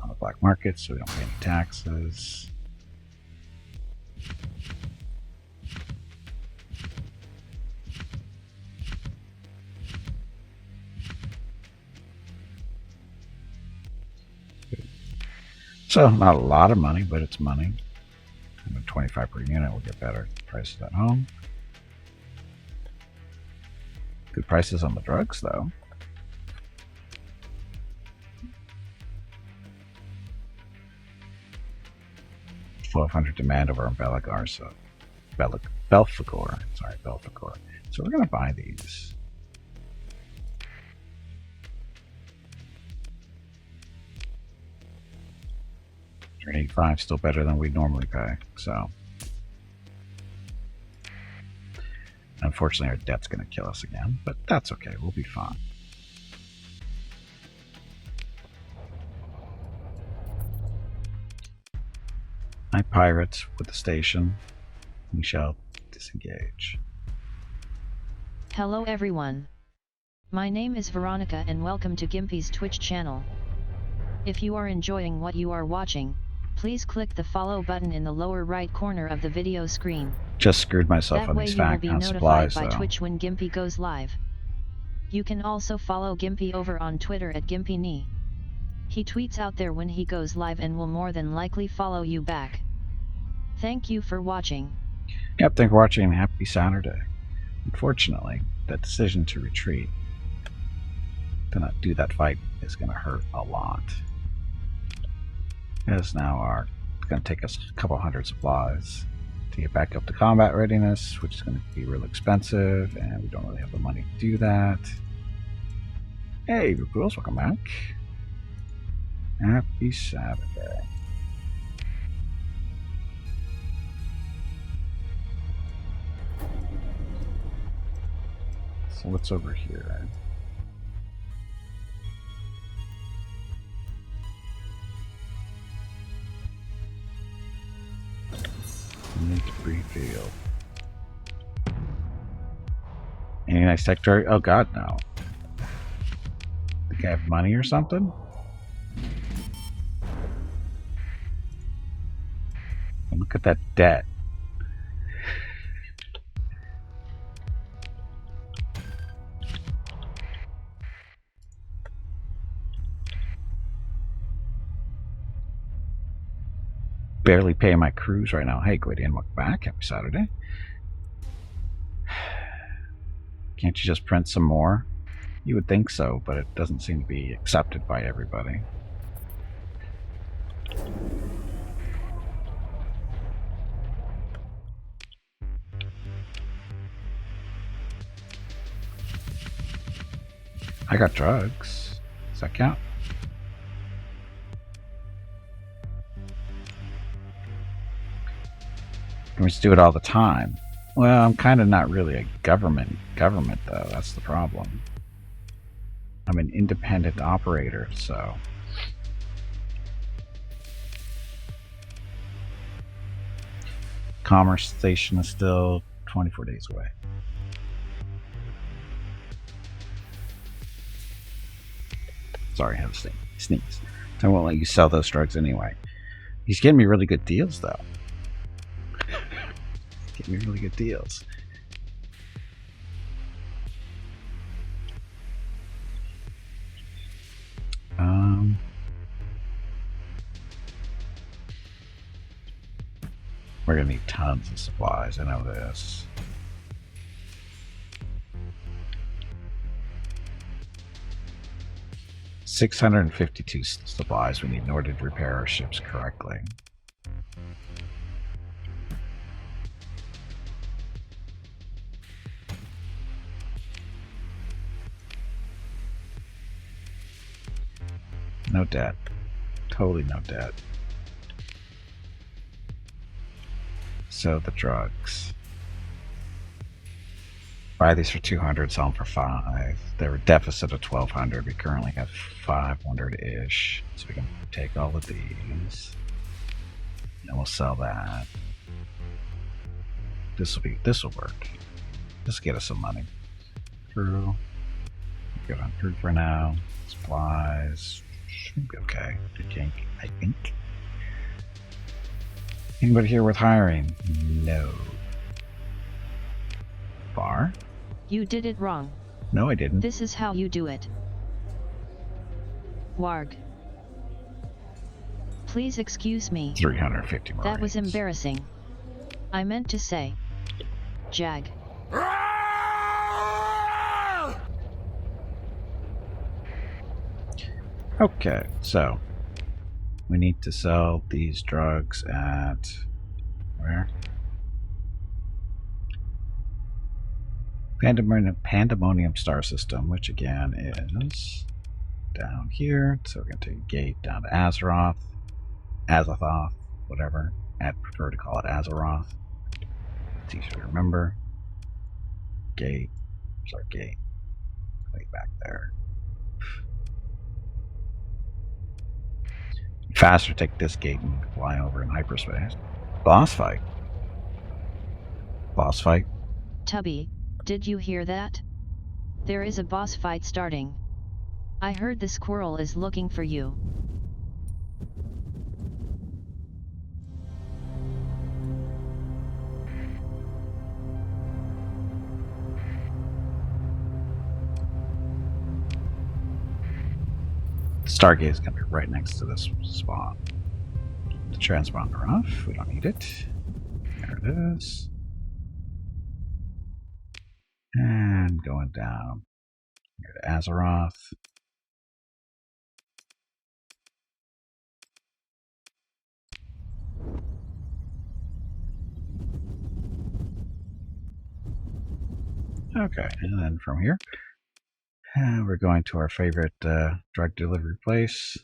On the black market, so we don't pay any taxes. So not a lot of money, but it's money. 25 per unit will get better prices at home. Good prices on the drugs though. $1,200 demand over Belfagor, so Belfagor. So we're gonna buy these. $185, still better than we normally pay, so unfortunately our debt's going to kill us again, but that's okay, we'll be fine. My pirates with the station, we shall disengage. Hello everyone. My name is Veronica and welcome to Gimpy's Twitch channel. If you are enjoying what you are watching, please click the follow button in the lower right corner of the video screen. Just screwed myself on these That way you will be supplies, notified by though. Twitch when Gimpy goes live. You can also follow Gimpy over on Twitter at GimpyKnee. He tweets out there when he goes live and will more than likely follow you back. Thank you for watching. Yep, thanks for watching. Happy Saturday. Unfortunately, that decision to retreat, to not do that fight, is going to hurt a lot. As now it's going to take us a couple hundred supplies to get back up to combat readiness, which is going to be real expensive, and we don't really have the money to do that. Hey, Ghouls, welcome back. Happy Saturday. So what's over here? Unique brief field. Any nice tech target? Oh god, no. Think I have money or something? Look at that debt. Barely paying my crews right now. Hey, Gwydion, welcome back. Happy Saturday. Can't you just print some more? You would think so, but it doesn't seem to be accepted by everybody. I got drugs. Does that count? Can we just do it all the time? Well, I'm kind of not really a government though. That's the problem. I'm an independent operator, so Commerce Station is still 24 days away. Sorry, I had to sneeze. I won't let you sell those drugs anyway. He's getting me really good deals, though. Getting me really good deals. We're gonna need tons of supplies. I know this. $652 supplies we need in order to repair our ships correctly. No debt. Totally no debt. So the drugs. Buy these for 200, sell them for 5. They're a deficit of 1,200. We currently have 500-ish. So we can take all of these. And we'll sell that. This will work. This will get us some money. Crew. Good on crew for now. Supplies. Should be okay. I think. Anybody here worth hiring? No. Bar? You did it wrong. No, I didn't. This is how you do it. Warg. Please excuse me. 350 Marines. That was embarrassing. I meant to say. Jag. Okay, so we need to sell these drugs at where? Pandemonium Star System, which again is down here. So we're going to take a gate down to Azathoth, whatever. I'd prefer to call it Azeroth. It's easier to remember. Gate. There's our gate. Way back there. Faster take this gate and fly over in hyperspace. Boss fight. Boss fight. Tubby, did you hear that? There is a boss fight starting. I heard the squirrel is looking for you. Stargate is going to be right next to this spot. The transponder off. We don't need it. There it is. And going down here to Azeroth. Okay, and then from here, we're going to our favorite drug delivery place,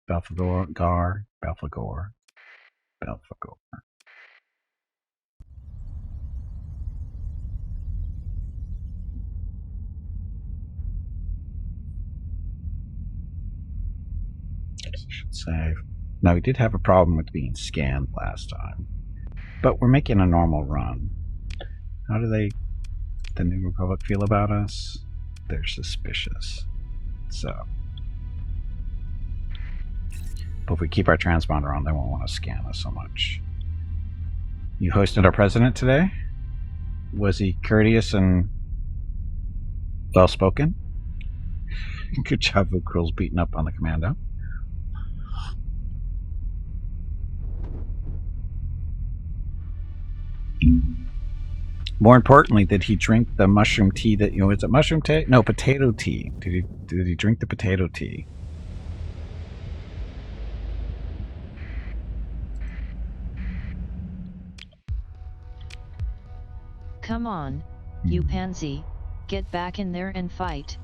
Belphegor. Should save. Now, we did have a problem with being scanned last time, but we're making a normal run. How do the New Republic, feel about us? They're suspicious. So, but if we keep our transponder on, they won't want to scan us so much. You hosted our president today? Was he courteous and well-spoken? Good job, Vukrul's beating up on the commando. More importantly, did he drink the mushroom tea that, is it mushroom tea? No, potato tea. Did he drink the potato tea? Come on, you pansy, get back in there and fight.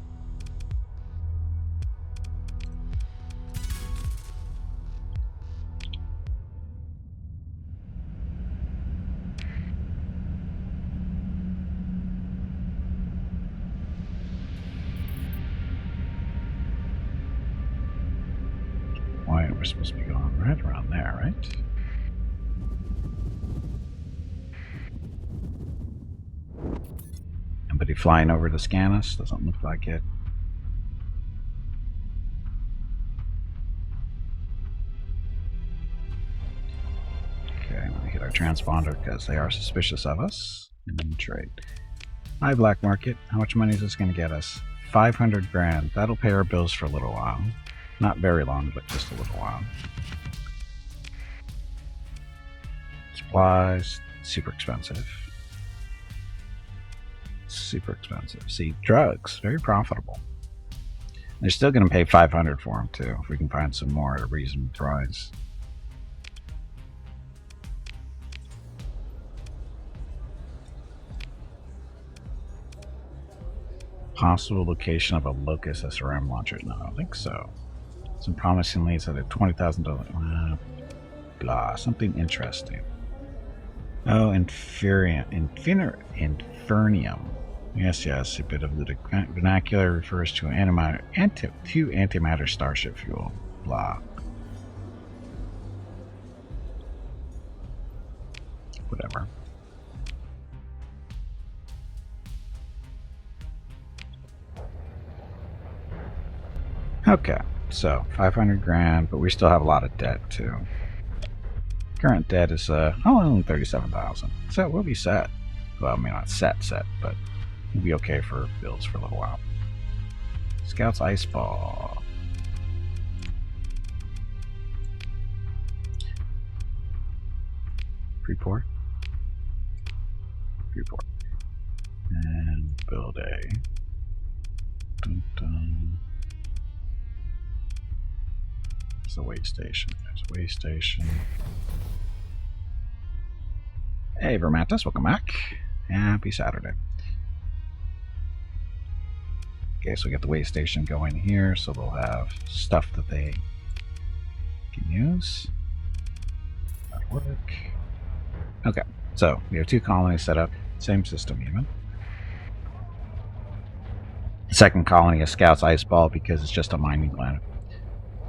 We're supposed to be going right around there, right? Anybody flying over to scan us? Doesn't look like it. Okay, I'm gonna hit our transponder because they are suspicious of us. And then trade. Hi, Black Market. How much money is this gonna get us? 500 grand. That'll pay our bills for a little while. Not very long, but just a little while. Supplies, super expensive. Super expensive. See, drugs, very profitable. They're still going to pay 500 for them too, if we can find some more at a reasonable price. Possible location of a Locust SRM launcher? No, I don't think so. Some promising leads at a $20,000. Blah, something interesting. Oh, Infernium. Yes, a bit of the vernacular refers to antimatter starship fuel. Blah. Whatever. Okay. So, 500 grand, but we still have a lot of debt, too. Current debt is, only 37,000. So, we'll be set. Well, I mean, not set, but we'll be okay for builds for a little while. Scout's Ice Ball. Freeport. And build a... Dun, dun. There's a way station. Hey, Vermantis, welcome back. Happy Saturday. Okay, so we got the way station going here, so they'll have stuff that they can use. That'll work. Okay, so we have 2 colonies set up, same system even. The second colony is Scout's Ice Ball because it's just a mining planet.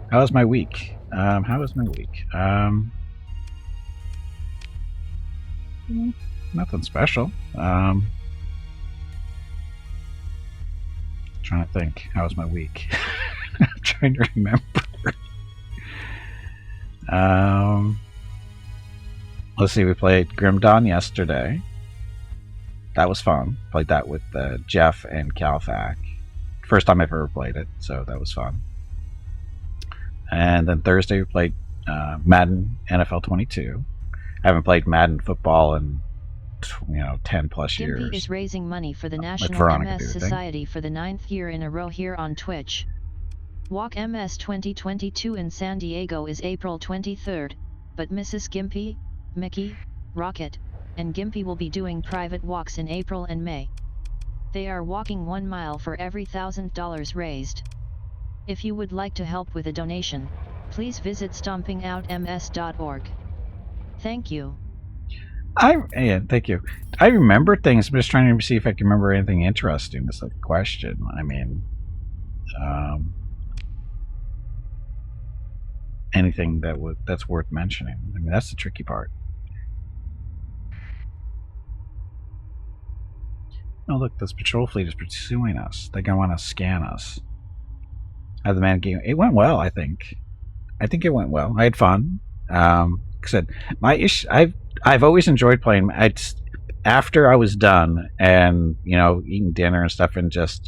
How was my week? Nothing special. Trying to think. How was my week? I'm trying to remember. Let's see. We played Grim Dawn yesterday. That was fun. Played that with Jeff and Calfac. First time I've ever played it, so that was fun. And then Thursday we played Madden NFL 22. I haven't played Madden football in 10 plus years. Gimpy is raising money for the National MS Society for the 9th year in a row here on Twitch. Walk MS 2022 in San Diego is April 23rd, but Mrs. Gimpy, Mickey, Rocket, and Gimpy will be doing private walks in April and May. They are walking 1 mile for every $1,000 raised. If you would like to help with a donation, please visit stompingoutms.org. Thank you. Thank you. I remember things. I'm just trying to see if I can remember anything interesting. That's the question. I mean, anything that's worth mentioning. I mean, that's the tricky part. Oh, look, this patrol fleet is pursuing us. They're going to want to scan us. The man game. It went well, I think. I think it went well. I had fun. Like I said, my issue. I've always enjoyed playing. After I was done and eating dinner and stuff and just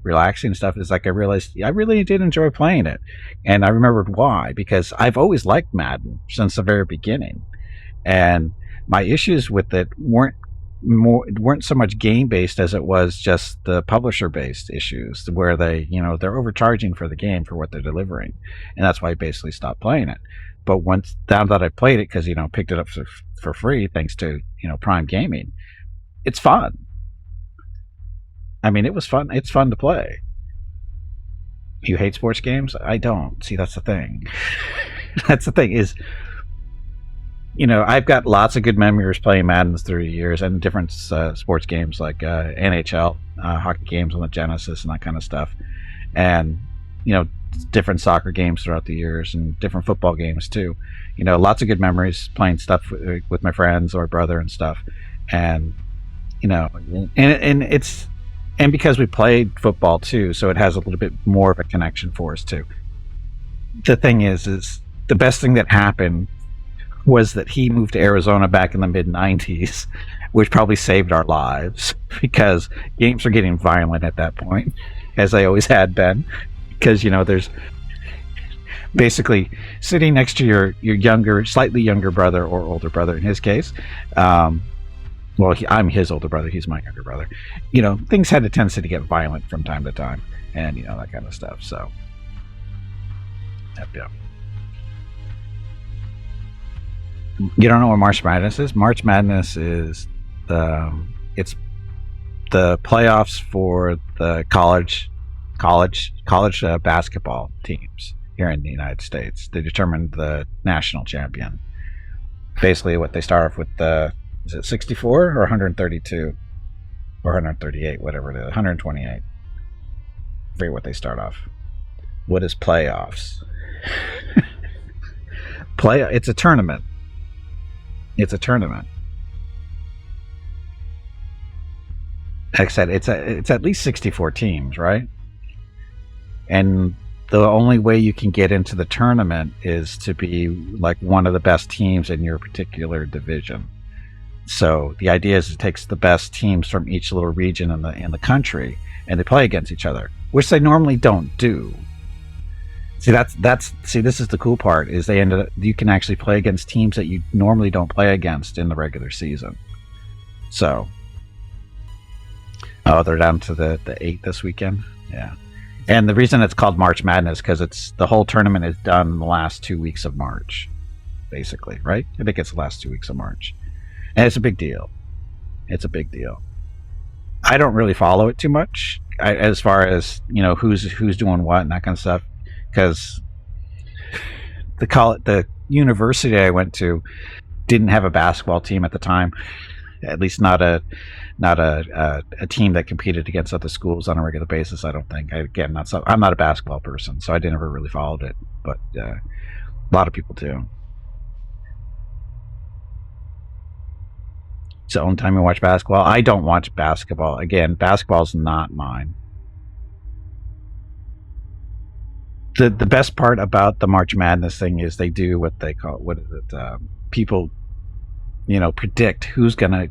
relaxing and stuff, is like I realized I really did enjoy playing it, and I remembered why, because I've always liked Madden since the very beginning, and my issues with it weren't so much game based as it was just the publisher based issues, where they're overcharging for the game for what they're delivering, and that's why I basically stopped playing it. But once now that I played it, because picked it up for free thanks to Prime Gaming, it's fun. I mean, it was fun. It's fun to play. You hate sports games? I don't. See, that's the thing. That's the thing is, I've got lots of good memories playing Madden through the years and different sports games like NHL, hockey games on the Genesis and that kind of stuff. And, different soccer games throughout the years and different football games too. Lots of good memories playing stuff with my friends or brother and stuff. And, and because we played football too, so it has a little bit more of a connection for us too. The thing is the best thing that happened was that he moved to Arizona back in the mid-90s, which probably saved our lives, because games were getting violent at that point, as they always had been, because there's basically sitting next to your slightly younger brother or older brother in his case. I'm his older brother, he's my younger brother. Things had a tendency to get violent from time to time, and that kind of stuff. So yeah. You don't know what March Madness is? March Madness is it's the playoffs for the college basketball teams here in the United States. They determine the national champion. Basically, what they start off with, is it 64 or 132 or 138, whatever it is, 128. I forget what they start off. What is playoffs? It's a tournament. It's a tournament. Like I said, it's at least 64 teams, right? And the only way you can get into the tournament is to be like one of the best teams in your particular division. So the idea is it takes the best teams from each little region in the country, and they play against each other, which they normally don't do. See, this is the cool part, is you can actually play against teams that you normally don't play against in the regular season. So, they're down to the 8 this weekend. Yeah. And the reason it's called March Madness, because the whole tournament is done in the last 2 weeks of March, basically, right? I think it's the last 2 weeks of March. And it's a big deal. It's a big deal. I don't really follow it too much, as far as, who's doing what and that kind of stuff, because the university I went to didn't have a basketball team at the time, at least not a team that competed against other schools on a regular basis. I don't think. I'm not a basketball person, so I never really followed it. But a lot of people do. It's the only time you watch basketball. I don't watch basketball. Again, basketball's not mine. The best part about the March Madness thing is they do what they call, people, predict who's gonna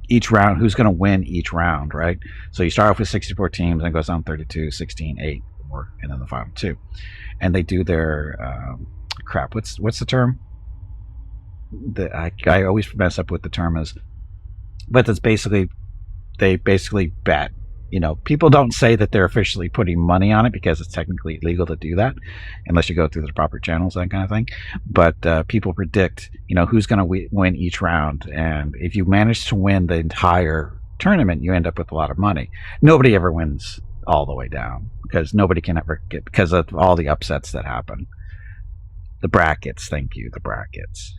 win each round, right? So you start off with 64 teams and it goes on 32, 16, 8, 4, and then the final 2. And they do their what's the term? I always mess up with the term but it's basically, they basically bet. People don't say that they're officially putting money on it, because it's technically illegal to do that unless you go through the proper channels, that kind of thing. But people predict, who's going to win each round. And if you manage to win the entire tournament, you end up with a lot of money. Nobody ever wins all the way down, because nobody can ever get, because of all the upsets that happen. The brackets, thank you, the brackets.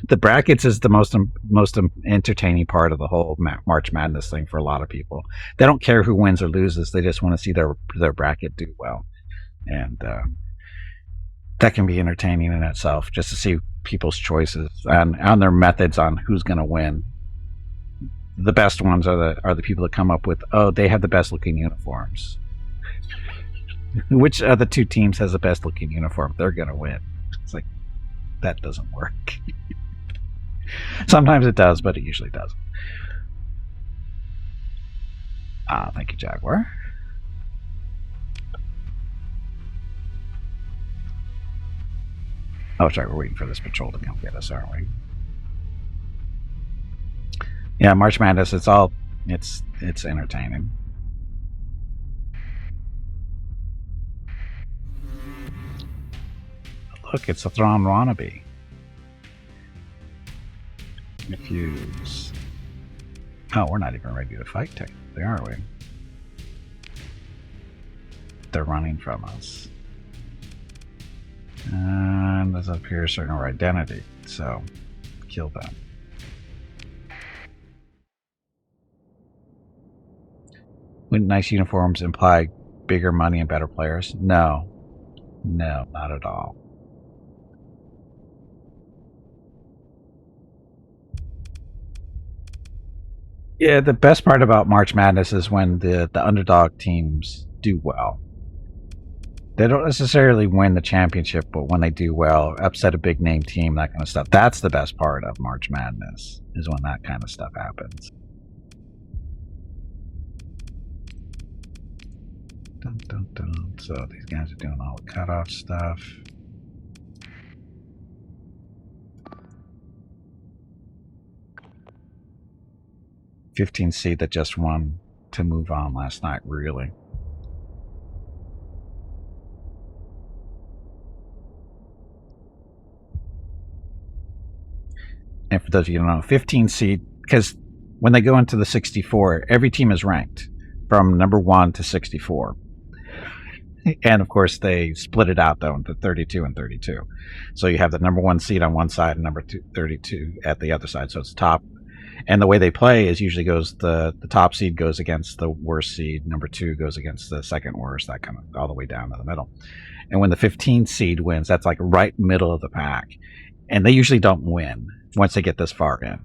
The brackets is the most entertaining part of the whole March Madness thing for a lot of people. They don't care who wins or loses. They just want to see their bracket do well. And that can be entertaining in itself, just to see people's choices and their methods on who's going to win. The best ones are the people that come up with, oh, they have the best looking uniforms. Which of the two teams has the best looking uniform? They're going to win. It's like, that doesn't work. Sometimes it does, but it usually doesn't. Thank you, Jaguar. Oh, sorry, we're waiting for this patrol to come get us, aren't we? Yeah, March Madness, it's entertaining. Look, it's a Thrawn wannabe. Refuse. Oh, we're not even ready to fight technically, are we? They're running from us. And this appears certain our identity, so kill them. Wouldn't nice uniforms imply bigger money and better players? No. No, not at all. Yeah, the best part about March Madness is when the underdog teams do well. They don't necessarily win the championship, but when they do well, upset a big name team, that kind of stuff. That's the best part of March Madness, is when that kind of stuff happens. Dun, dun, dun. So these guys are doing all the cutoff stuff. $15 seed that just won to move on last night, really. And for those of you who don't know, 15 seed, because when they go into the 64, every team is ranked from number 1 to 64. And of course, they split it out though into 32 and 32. So you have the number 1 seed on one side and number 32 at the other side. So it's top. And the way they play is usually goes the top seed goes against the worst seed, number 2 goes against the second worst, that kind of all the way down to the middle. And when the 15 seed wins, that's like right middle of the pack. And they usually don't win once they get this far in.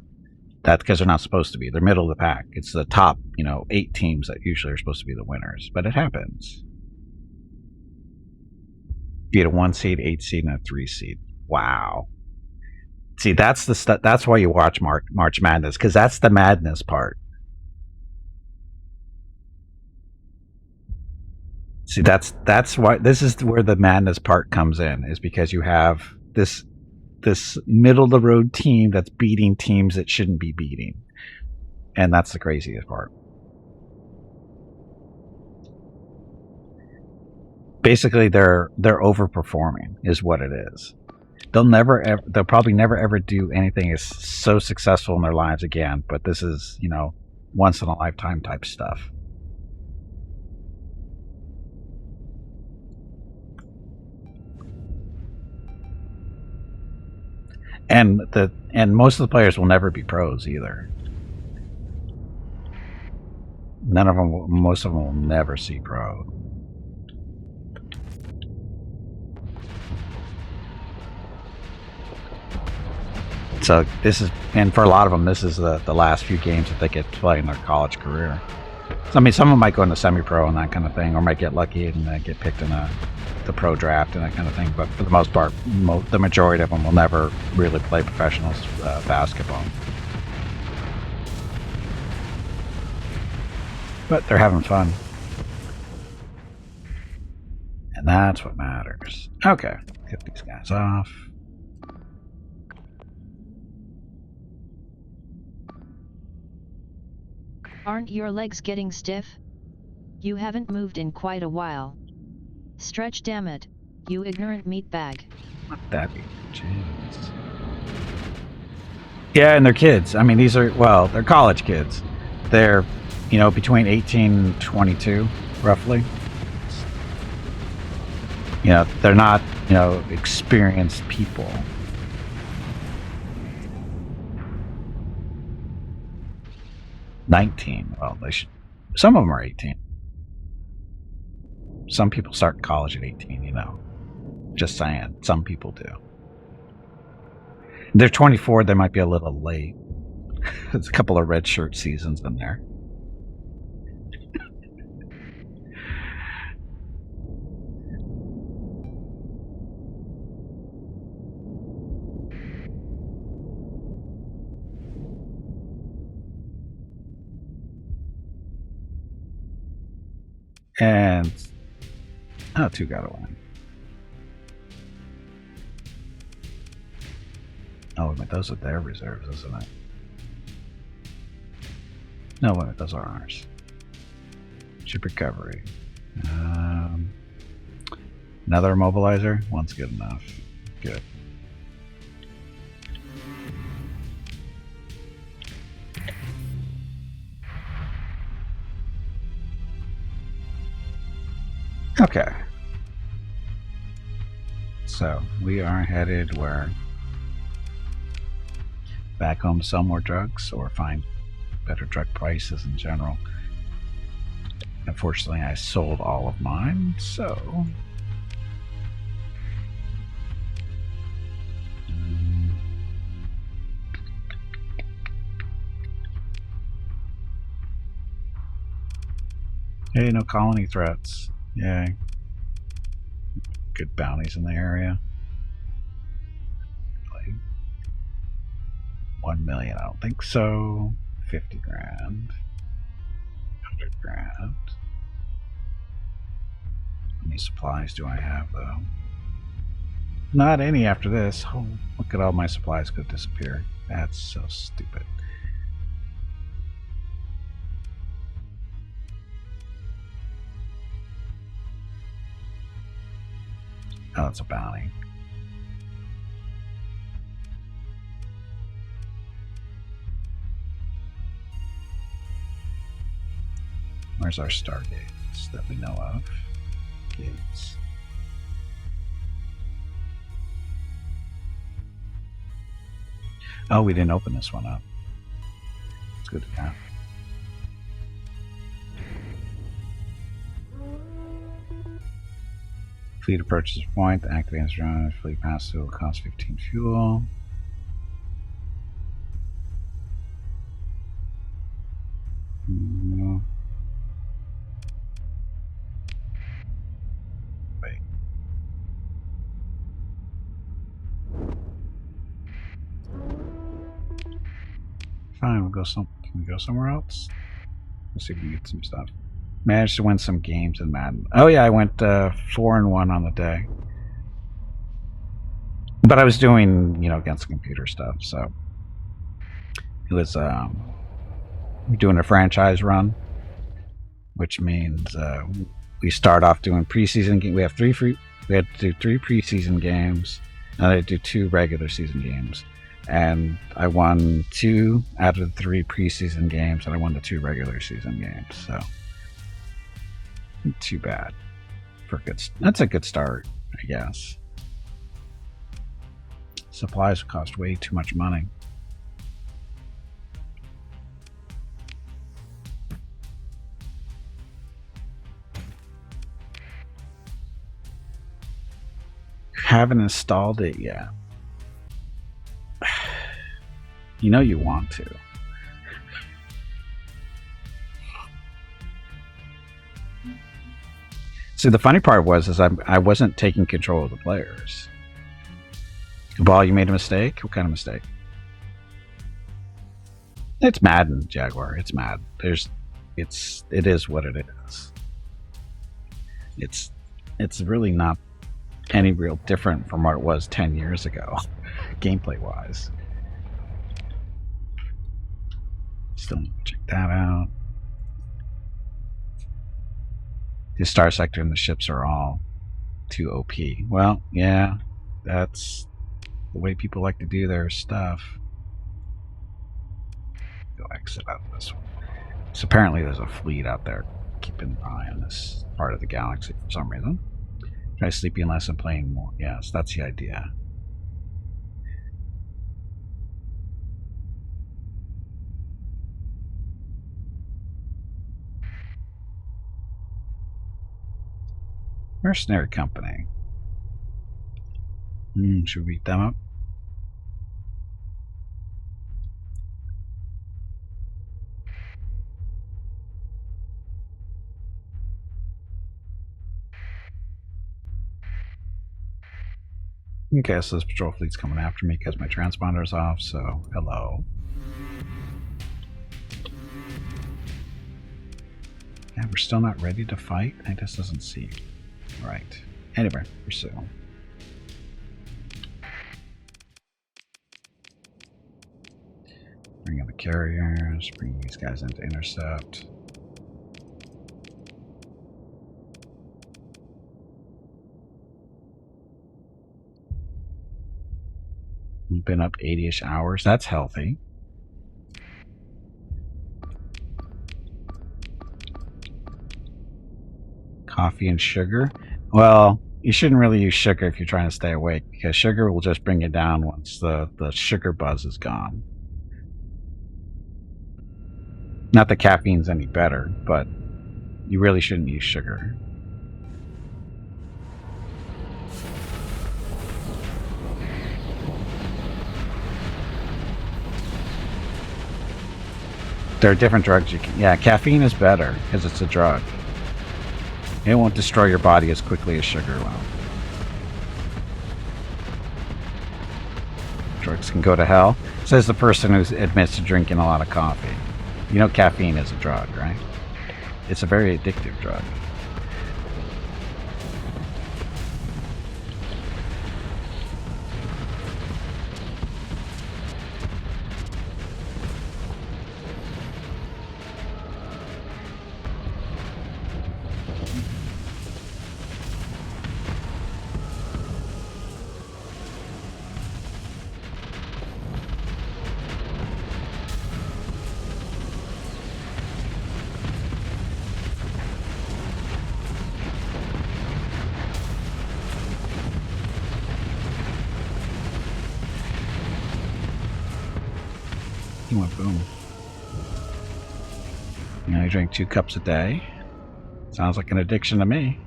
That's because they're not supposed to be. They're middle of the pack. It's the top, 8 teams that usually are supposed to be the winners. But it happens. You get a 1 seed, 8 seed, and a 3 seed. Wow. See, that's the stuff. That's why you watch March Madness, because that's the madness part. See, that's why this is where the madness part comes in, is because you have this middle of the road team that's beating teams that shouldn't be beating, and that's the craziest part. Basically, they're overperforming, is what it is. They'll probably never ever do anything as so successful in their lives again. But this is, once in a lifetime type stuff. And most of the players will never be pros either. Most of them will never see pro. So and for a lot of them, this is the last few games that they get to play in their college career. So, some of them might go into semi-pro and that kind of thing, or might get lucky and get picked in the pro draft and that kind of thing. But for the most part, the majority of them will never really play professional basketball. But they're having fun. And that's what matters. Okay, get these guys off. Aren't your legs getting stiff? You haven't moved in quite a while. Stretch, damn it, you ignorant meatbag. Let that be. Jeez. Yeah, and they're kids. I mean, they're college kids. They're, between 18 and 22, roughly. They're not, experienced people. $19. Well, they should. Some of them are 18. Some people start college at 18, Just saying, some people do. They're 24, they might be a little late. There's a couple of red shirt seasons in there. And two got a win. Oh, wait a minute, those are their reserves, isn't it? No, wait a minute, those are ours. Ship recovery. Another immobilizer? One's good enough. Good. Okay. So, we are headed where? Back home to sell more drugs or find better drug prices in general. Unfortunately, I sold all of mine, so... Hey, no colony threats. Yay. Good bounties in the area. Like 1 million, I don't think so. 50 grand. 100 grand. How many supplies do I have, though? Not any after this. Oh, look at all my supplies could disappear. That's so stupid. Oh, that's a bounty. Where's our stargates that we know of? Gates. Oh, we didn't open this one up. It's good to know. Fleet approaches point. The activates run. Fleet pass through will cost 15 fuel. Wait. Fine, we'll go some. Can we go somewhere else? Let's see if we can get some stuff. Managed to win some games in Madden. Oh yeah, I went 4-1 on the day. But I was doing, against computer stuff, so it was doing a franchise run, which means we start off doing preseason games. We have we had to do 3 preseason games, and I had to do 2 regular season games. And I won 2 out of the 3 preseason games, and I won the 2 regular season games. So, not too bad that's a good start, I guess. Supplies cost way too much money. Haven't installed it yet. You know you want to. See, the funny part was I wasn't taking control of the players. Ball, you made a mistake? What kind of mistake? It's Madden, Jaguar. It's Madden. It is what it is. It's really not any real different from what it was 10 years ago, gameplay wise. Still need to check that out. The Starsector and the ships are all too OP. Well, yeah, that's the way people like to do their stuff. Go exit out of this one. So apparently there's a fleet out there keeping an eye on this part of the galaxy for some reason. Try sleeping less and playing more. Yes, that's the idea. Mercenary company. Should we beat them up? Okay, so this patrol fleet's coming after me because my transponder's off, so hello. Yeah, we're still not ready to fight? I just doesn't seem right. Anyway, pursue. Bring in the carriers, bring these guys into intercept. We've been up 80-ish hours. That's healthy. Coffee and sugar. Well, you shouldn't really use sugar if you're trying to stay awake, because sugar will just bring you down once the sugar buzz is gone. Not that caffeine's any better, but you really shouldn't use sugar. There are different drugs you can... Yeah, caffeine is better because it's a drug. It won't destroy your body as quickly as sugar will. Drugs can go to hell, says the person who admits to drinking a lot of coffee. You know caffeine is a drug, right? It's a very addictive drug. He went boom. You know, he drank 2 cups a day. Sounds like an addiction to me.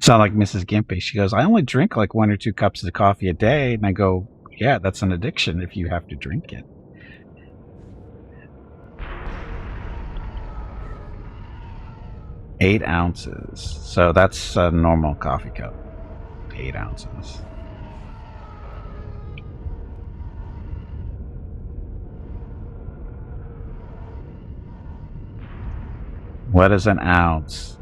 Sound like Mrs. Gimpy. She goes, I only drink like 1 or 2 cups of coffee a day. And I go, yeah, that's an addiction if you have to drink it. Eight ounces. So that's a normal coffee cup. 8 ounces. What is an ounce?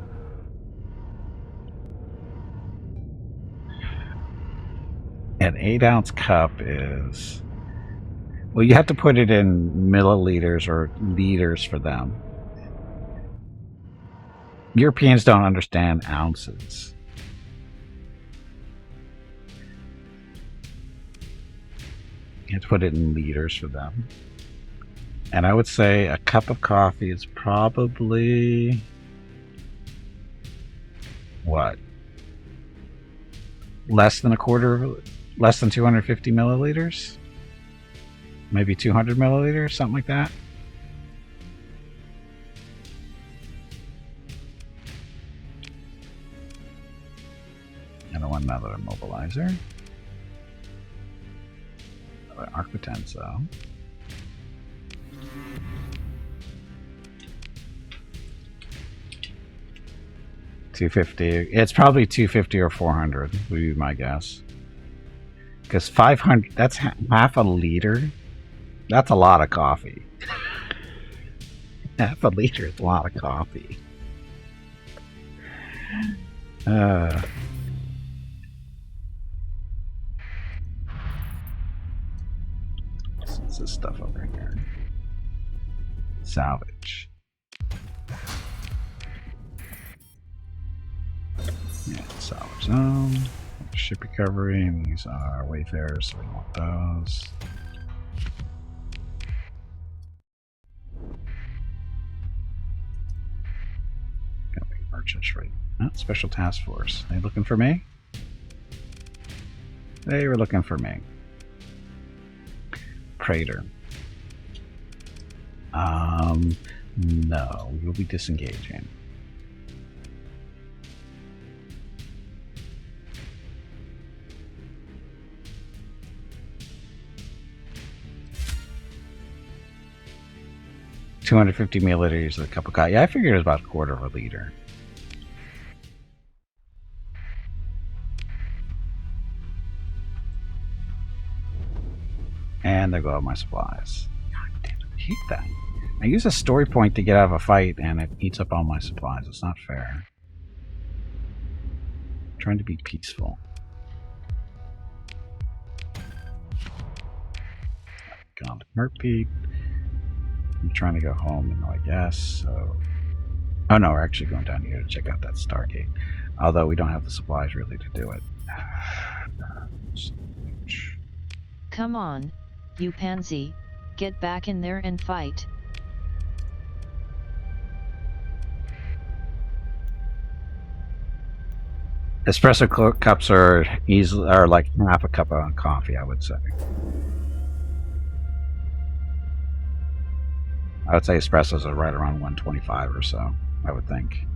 An 8-ounce cup is... Well, you have to put it in milliliters or liters for them. Europeans don't understand ounces. You have to put it in liters for them. And I would say a cup of coffee is probably... what? Less than 250 milliliters? Maybe 200 milliliters, something like that. And I want another immobilizer. Another Arquitenso. $250. It's probably 250 or 400 would be my guess. Because 500, that's half a liter. That's a lot of coffee. Half a liter is a lot of coffee. What's this stuff over here? Salvage. Yeah, salvage zone. Ship recovery, and these are wayfarers, so we want those. Got big merchants right. Oh, special task force. They looking for me? They were looking for me. Praetor. No, we will be disengaging. 250 milliliters of a cup of coffee. Yeah, I figured it was about a quarter of a liter. And there go my supplies. God damn it, I hate that. I use a story point to get out of a fight, and it eats up all my supplies. It's not fair. I'm trying to be peaceful. God, Merpeat. I'm trying to go home, and I guess so. Oh no, we're actually going down here to check out that Stargate. Although we don't have the supplies really to do it. Come on, you pansy, get back in there and fight. Espresso cups are like half a cup of coffee, I would say. I would say espressos are right around 125 or so, I would think.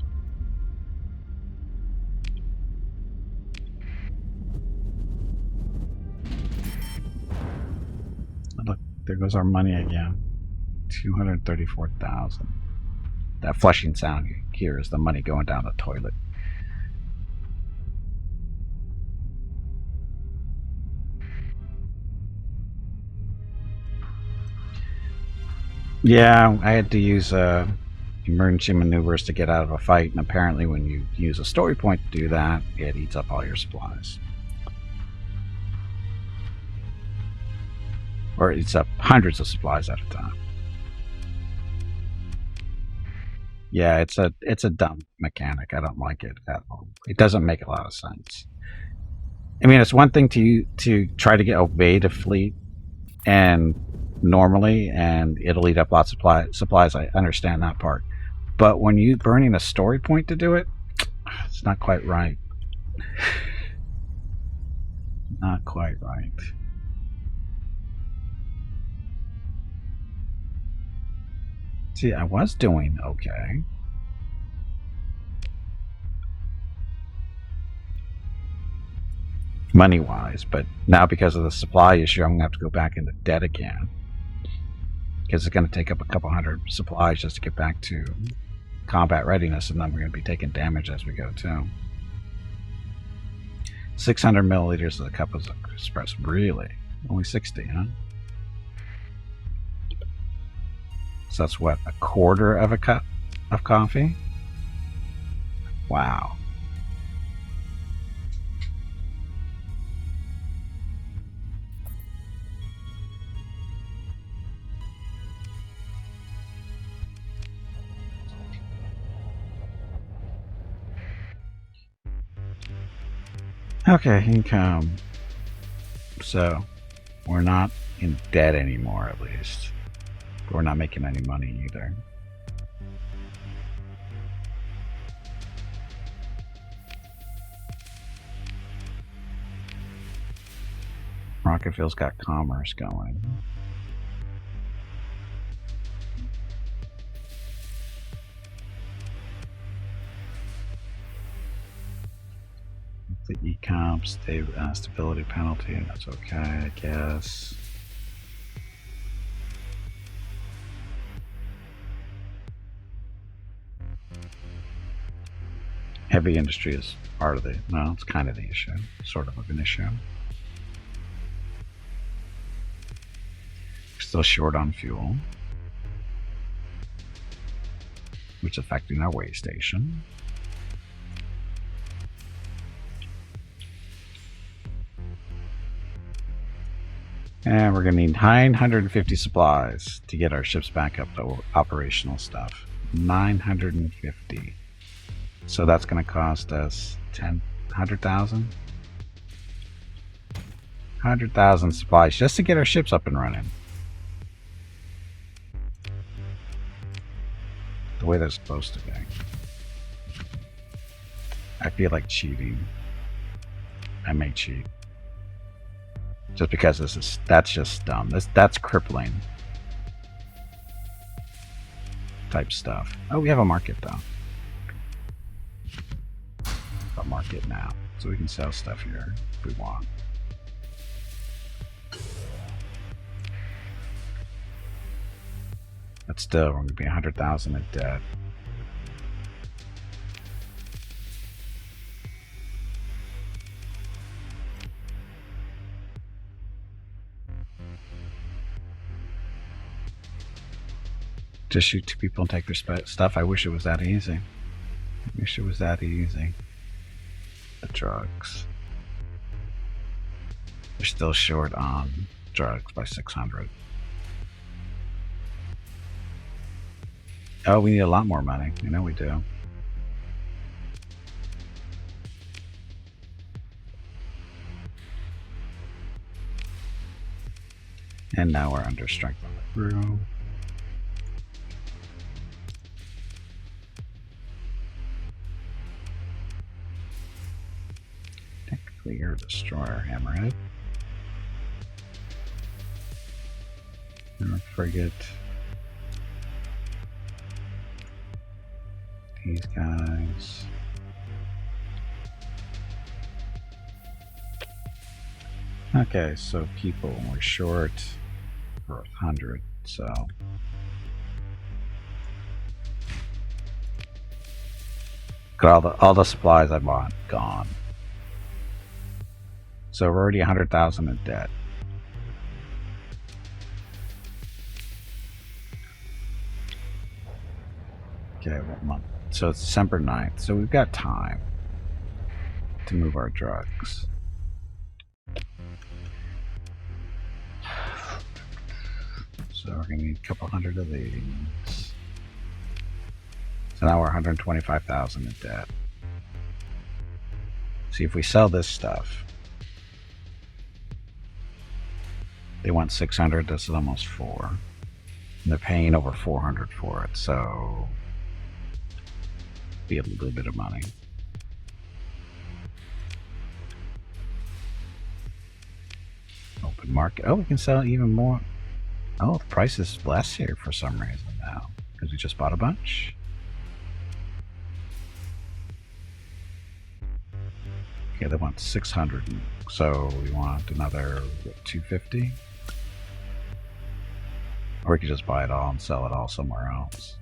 Look, there goes our money again. 234,000. That flushing sound you hear is the money going down the toilet. Yeah, I had to use emergency maneuvers to get out of a fight, and apparently when you use a story point to do that, it eats up all your supplies. Or it eats up hundreds of supplies at a time. Yeah, it's a dumb mechanic. I don't like it at all. It doesn't make a lot of sense. I mean, it's one thing to try to get away to fleet and normally, and it'll eat up lots of supplies. I understand that part, but when you burning a story point to do it, it's not quite right. Not quite right. See, I was doing okay. Money-wise, but now because of the supply issue, I'm going to have to go back into debt again. Because it's going to take up a couple hundred supplies just to get back to combat readiness, and then we're going to be taking damage as we go too. 600 milliliters of the cup of espresso. Really? Only 60, huh? So that's what, a quarter of a cup of coffee? Wow. Okay, income. So, we're not in debt anymore, at least. But we're not making any money either. Rocketville's got commerce going. The ecomp stability penalty, that's okay, I guess. Heavy industry is part of the, no, it's kind of the issue, sort of an issue. We're still short on fuel, which is affecting our way station. And we're going to need 950 supplies to get our ships back up to operational stuff. 950. So that's going to cost us 100,000? 100,000 supplies just to get our ships up and running. The way they're supposed to be. I feel like cheating. I may cheat. Just because that's just dumb. That's crippling type stuff. Oh, we have a market though. A market now, so we can sell stuff here if we want. But still, we're going to be 100,000 in debt. Just shoot 2 people and take their stuff. I wish it was that easy. I wish it was that easy. The drugs. They're still short on drugs by 600. Oh, we need a lot more money. You know we do. And now we're under strength on the crew. Technically, you're a destroyer, Hammerhead. Never forget these guys. Okay, so people, we're short for 100, so got all the supplies I bought gone. So we're already 100,000 in debt. Okay, what month? So it's December 9th, so we've got time to move our drugs. So we're going to need a couple hundred of these. So now we're 125,000 in debt. See, if we sell this stuff, they want 600, this is almost 4. And they're paying over 400 for it, so be a little bit of money. Open market. Oh, we can sell even more. Oh, the price is less here for some reason now, because we just bought a bunch. Okay, they want 600, so we want another, what, 250? Or we could just buy it all and sell it all somewhere else.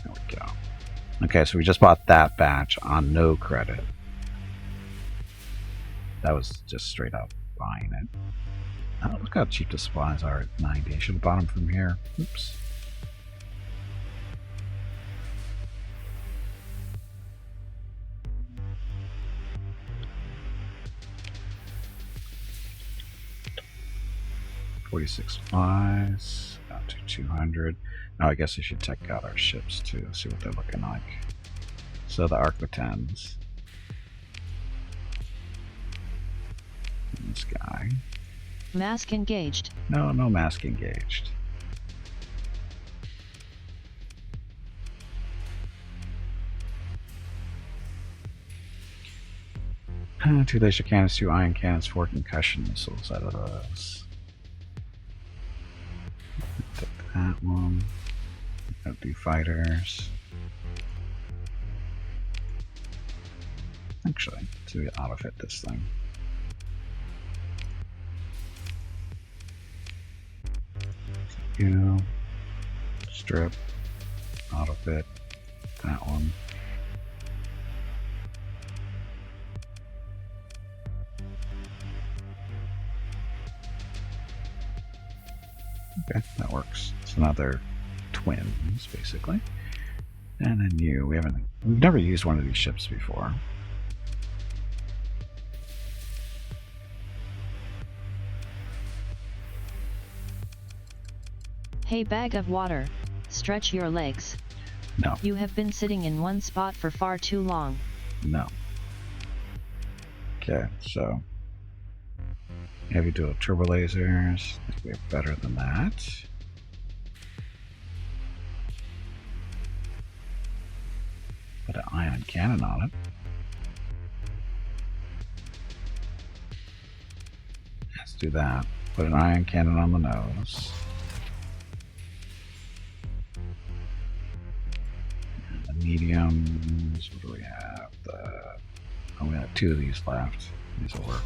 There we go. Okay, so we just bought that batch on no credit. That was just straight up buying it. Oh, look how cheap the supplies are at 90. I should have bought them from here. Oops. $46 supplies, down to 200. Now I guess I should check out our ships too, see what they're looking like. So the Arc-10s. This guy. Mask engaged. No, no mask engaged. Two laser cannons, 2 ion cannons, 4 concussion missiles out of those. Take that one. Don't do fighters. Actually, let's see if we auto fit this thing. You strip, auto fit that one. Okay, that works. It's another twins, basically. And then we've never used one of these ships before. Hey, bag of water, stretch your legs. No. You have been sitting in one spot for far too long. No. Okay, so heavy dual turbo lasers. I think we have better than that. Put an ion cannon on it. Let's do that. Put an ion cannon on the nose. And the mediums, what do we have? Oh, we have 2 of these left. These will work.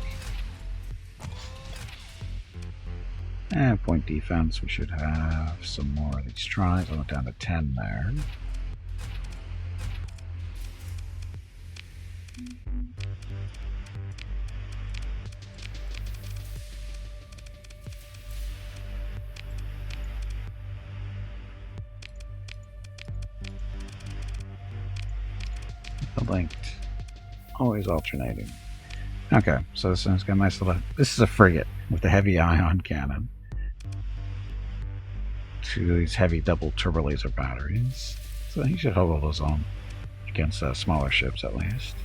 And point defense, we should have some more of these tries. I went down to 10 there. The linked. Always alternating. Okay, so this one's got a nice little... This is a frigate with a heavy ion cannon. 2 of these heavy double turbo laser batteries. So he should hold his own against smaller ships at least.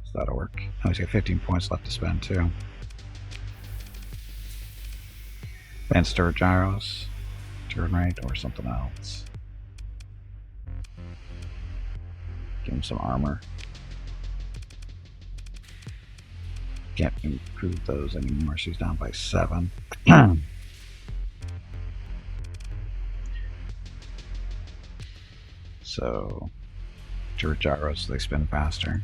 So that'll work. Oh, he's got 15 points left to spend too. And stir gyros, turn rate, or something else. Give him some armor. Can't improve those anymore. She's down by 7. So, turret gyros, they spin faster.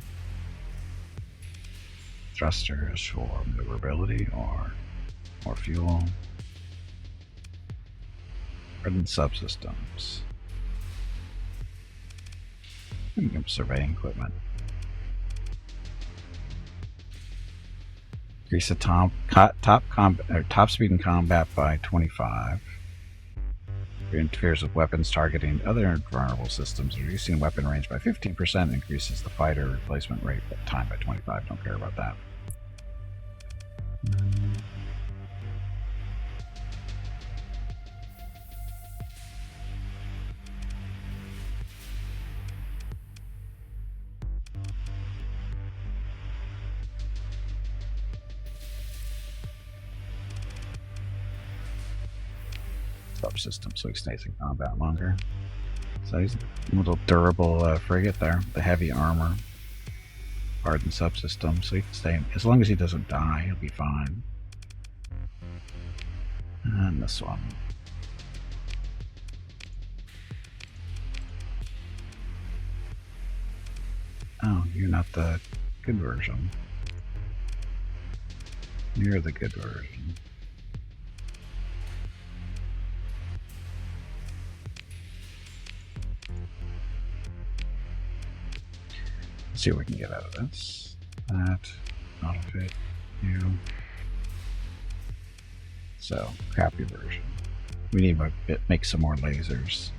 Thrusters for maneuverability or more fuel. Hardened subsystems. Surveying equipment. Increase the top speed in combat by 25. It interferes with weapons targeting other vulnerable systems. Reducing weapon range by 15% increases the fighter replacement rate time by 25. Don't care about that. Subsystem, so he stays in combat longer. So he's a little durable frigate there, the heavy armor, hardened subsystem, so he can stay in, as long as he doesn't die, he'll be fine. And this one. Oh, you're not the good version. You're the good version. Let's see what we can get out of this. That, auto fit, you. So, crappy version. We need to make some more lasers.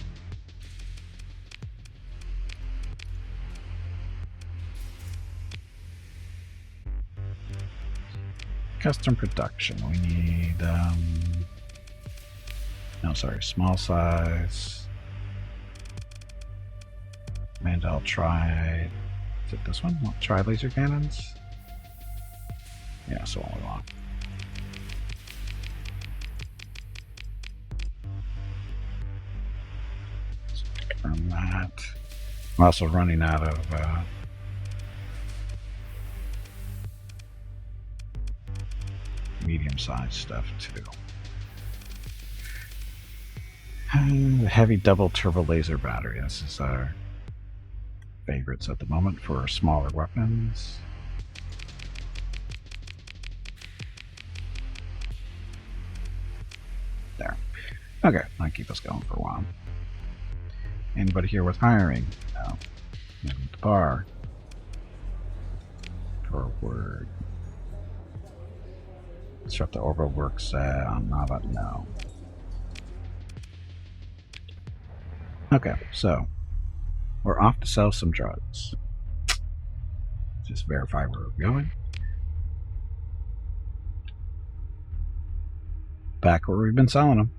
Custom production. We need, no, sorry, small size. Mandel tri. Is it this one? Tri laser cannons? Yeah, that's what we want. Let's confirm that. I'm also running out of medium-sized stuff too. Heavy double turbo laser battery. This is our favorites at the moment for smaller weapons. There. Okay, that'll keep us going for a while. Anybody here with hiring? No. The bar. Forward. Disrupt the orbital works on Nava? No. Okay, so we're off to sell some drugs. Just verify where we're going. Back where we've been selling them.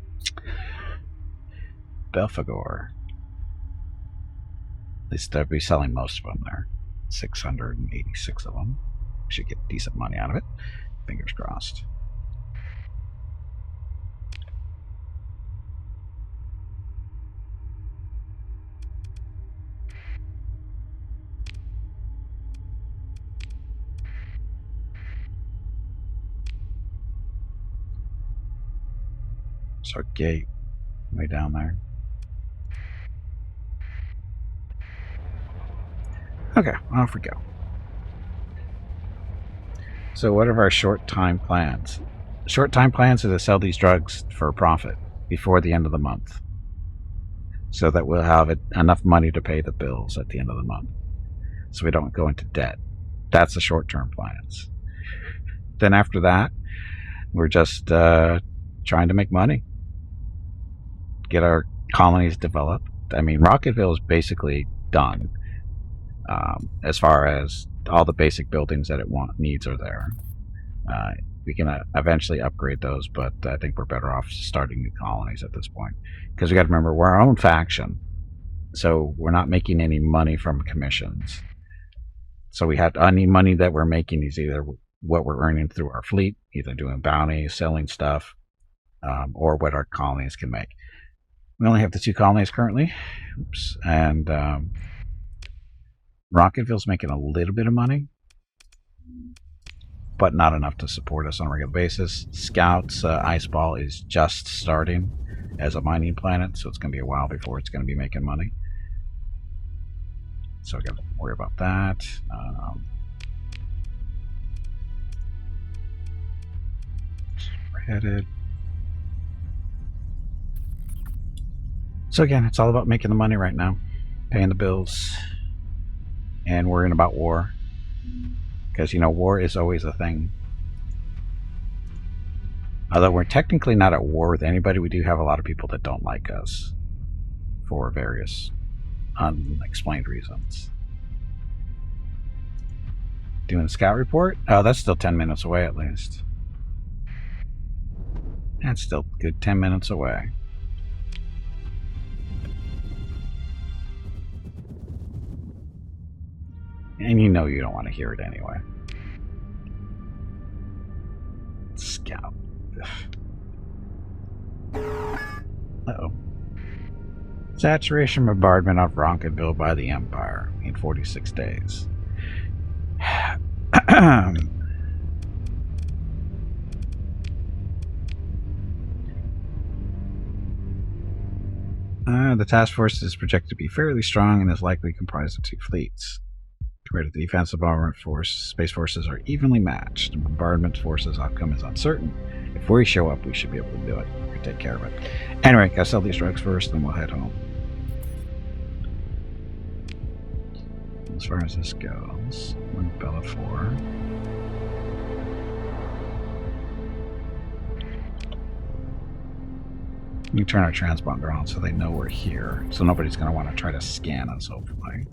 Belphegor. At least they'll be selling most of them there. 686 of them. Should get decent money out of it. Fingers crossed. So gate way down there. Okay, off we go. So what are our short time plans? short-time plans are to sell these drugs for a profit before the end of the month, so that we'll have enough money to pay the bills at the end of the month, so we don't go into debt. That's the short-term plans. Then after that, we're just trying to make money, get our colonies developed. I mean, Rocketville is basically done. As far as all the basic buildings that it needs are there. We can eventually upgrade those, but I think we're better off starting new colonies at this point, because we got to remember we're our own faction, so we're not making any money from commissions. So any money that we're making is either what we're earning through our fleet, either doing bounties, selling stuff, or what our colonies can make. We only have the 2 colonies currently. Oops. And Rocketville's making a little bit of money, but not enough to support us on a regular basis. Scout's Iceball is just starting as a mining planet, so it's going to be a while before it's going to be making money. So we got to worry about that. We're headed. So again, it's all about making the money right now, paying the bills, and worrying about war. Because, war is always a thing. Although we're technically not at war with anybody, we do have a lot of people that don't like us for various unexplained reasons. Doing a scout report? Oh, that's still 10 minutes away at least. That's still a good 10 minutes away. And you don't want to hear it anyway. Scout. Uh-oh. Saturation bombardment of Rockettville by the Empire in 46 days. The task force is projected to be fairly strong and is likely comprised of 2 fleets. Compared to the defensive bombardment force, space forces are evenly matched. The bombardment force's outcome is uncertain. If we show up, we should be able to do it. We can take care of it. Anyway, gotta sell these drugs first, then we'll head home. As far as this goes, we're in Bella 4. We can turn our transponder on so they know we're here. So nobody's going to want to try to scan us, hopefully.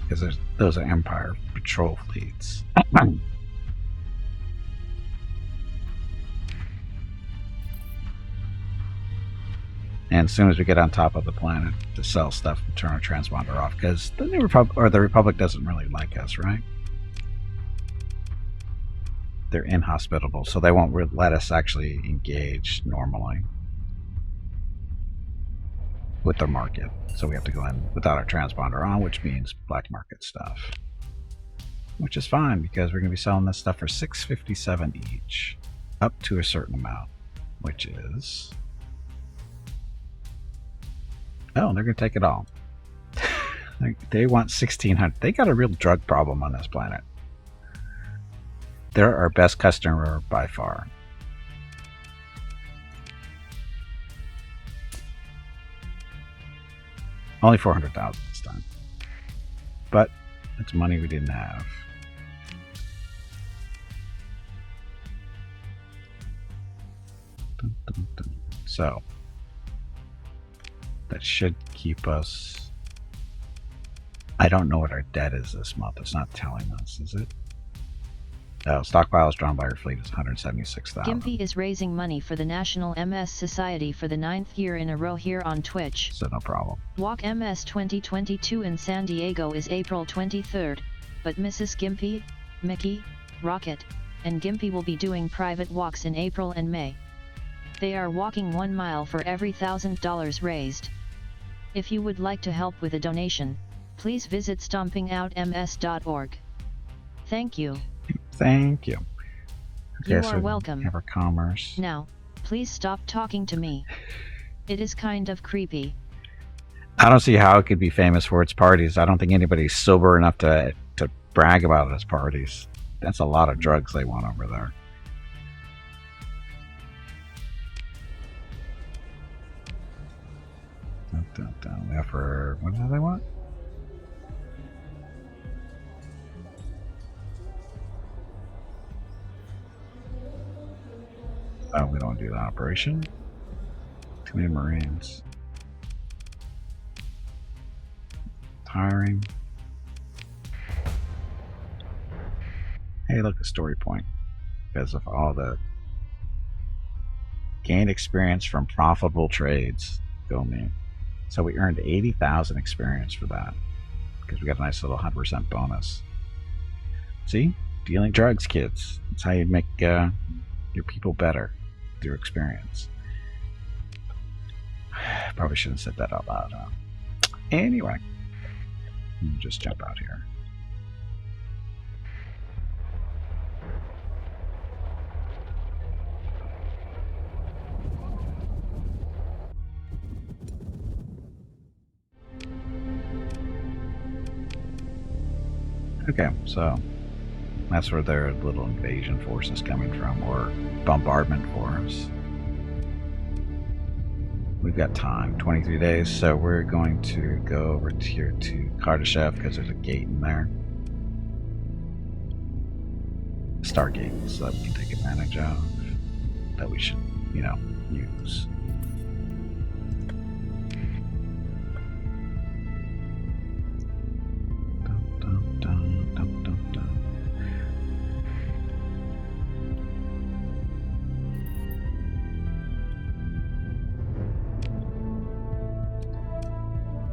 Because those are Empire patrol fleets. And as soon as we get on top of the planet to sell stuff, we'll turn our transponder off, because the Republic doesn't really like us, right? They're inhospitable, so they won't let us actually engage normally with their market. So we have to go in without our transponder on, which means black market stuff. Which is fine, because we're going to be selling this stuff for $6.57 each, up to a certain amount, which is... Oh, they're going to take it all. They want 1,600. They got a real drug problem on this planet. They're our best customer by far. Only 400,000 this time. But it's money we didn't have. Dun, dun, dun. So that should keep us. I don't know what our debt is this month. It's not telling us, is it? Stockpiles drawn by our fleet is 176,000. Gimpy is raising money for the National MS Society for the 9th year in a row here on Twitch. So no problem. Walk MS 2022 in San Diego is April 23rd, but Mrs. Gimpy, Mickey, Rocket, and Gimpy will be doing private walks in April and May. They are walking 1 mile for every $1,000 raised. If you would like to help with a donation, please visit stompingoutms.org. Thank you. Thank you. Okay, you are welcome. Have our commerce. Now, please stop talking to me. It is kind of creepy. I don't see how it could be famous for its parties. I don't think anybody's sober enough to brag about its parties. That's a lot of drugs they want over there. We offer, what do they want? Oh, we don't do that operation. Too many Marines. Tiring. Hey, look, a story point. Because of all the gained experience from profitable trades. Go me. So we earned 80,000 experience for that. Because we got a nice little 100% bonus. See? Dealing drugs, kids. That's how you make your people better. Through experience. Probably shouldn't have said that out loud. Anyway. Let me just jump out here. Okay, so that's where their little invasion force is coming from, or bombardment force. We've got time, 23 days, so we're going to go over here to Kardashev because there's a gate in there. Stargate, so that we can take advantage of. That we should, you know, use.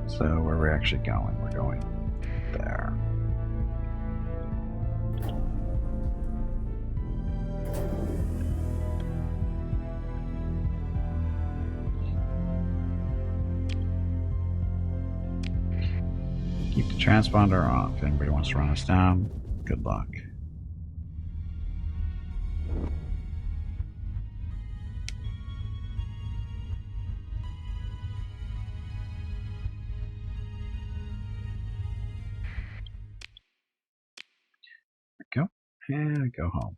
So where we're actually going, we're going there. Keep the transponder off. If anybody wants to run us down, good luck. Go and go home.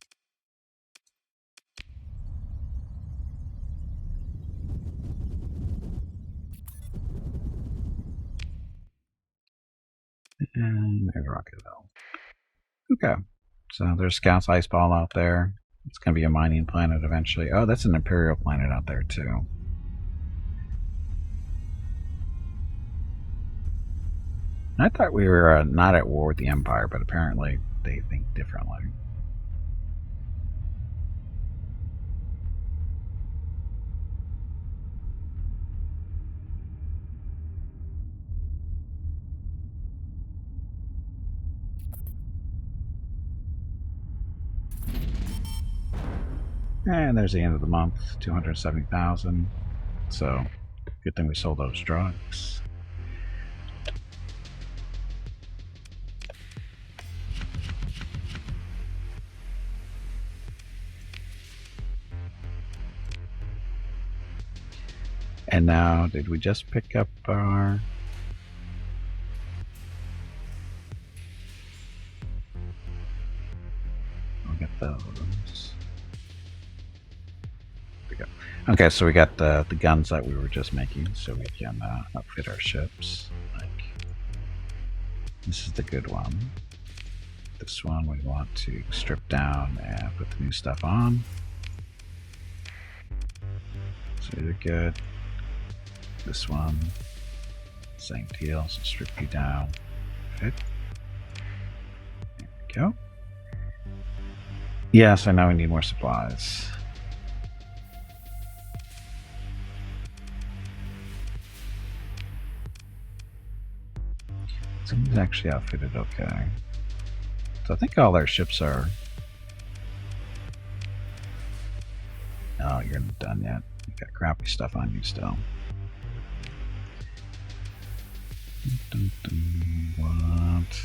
And there's Rocketville. Okay, so there's Scout's ice ball out there. It's going to be a mining planet eventually. Oh, that's an Imperial planet out there too. I thought we were not at war with the Empire, but apparently they think differently. And there's the end of the month, 270,000. So, good thing we sold those drugs. And now, did we just pick up our... We'll get those. There we go. Okay, so we got the guns that we were just making, so we can outfit our ships. Like, this is the good one. This one we want to strip down and put the new stuff on. So they're good. This one, same deal, so strip you down. Fit. There we go. Yes, I know we need more supplies. Something's actually outfitted okay. So I think all their ships are... Oh, you're not done yet. You got crappy stuff on you still. What?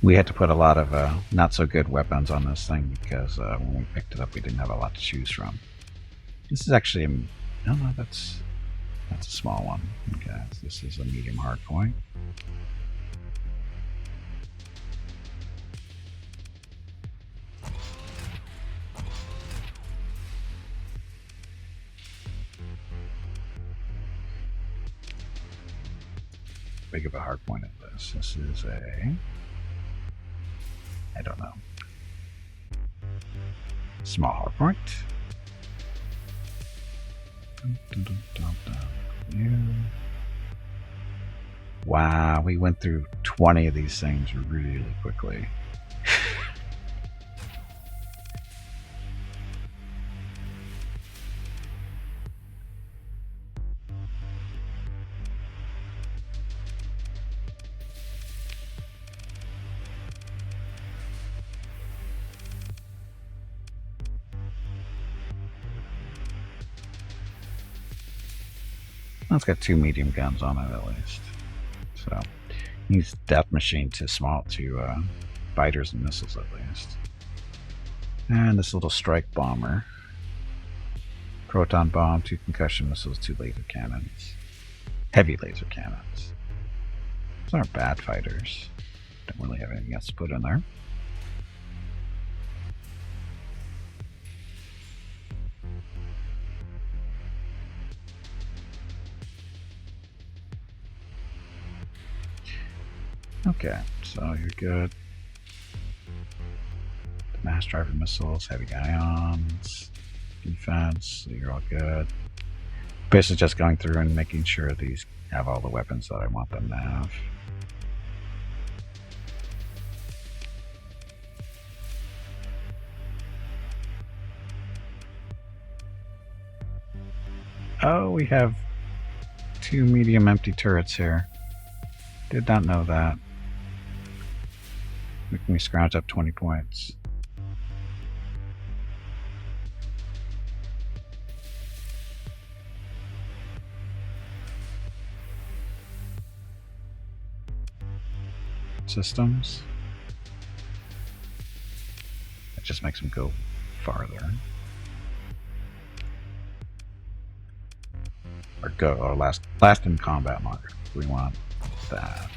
We had to put a lot of not so good weapons on this thing because when we picked it up, we didn't have a lot to choose from. This is actually no, that's a small one. Okay, so this is a medium hard point. Big of a hard point of this. This is a, I don't know, small hard point. Wow, we went through 20 of these things really quickly. It's got 2 medium guns on it at least. So, use Death Machine to fighters and missiles at least. And this little strike bomber. Proton bomb, 2 concussion missiles, 2 laser cannons. Heavy laser cannons. Those aren't bad fighters. Don't really have anything else to put in there. Okay, so you're good. The mass driver missiles, heavy ions, defense, so you're all good. Basically just going through and making sure these have all the weapons that I want them to have. Oh, we have 2 medium empty turrets here. Did not know that. Making me scrounge up 20 points. Systems. It just makes them go farther. Or last in combat marker. We want that.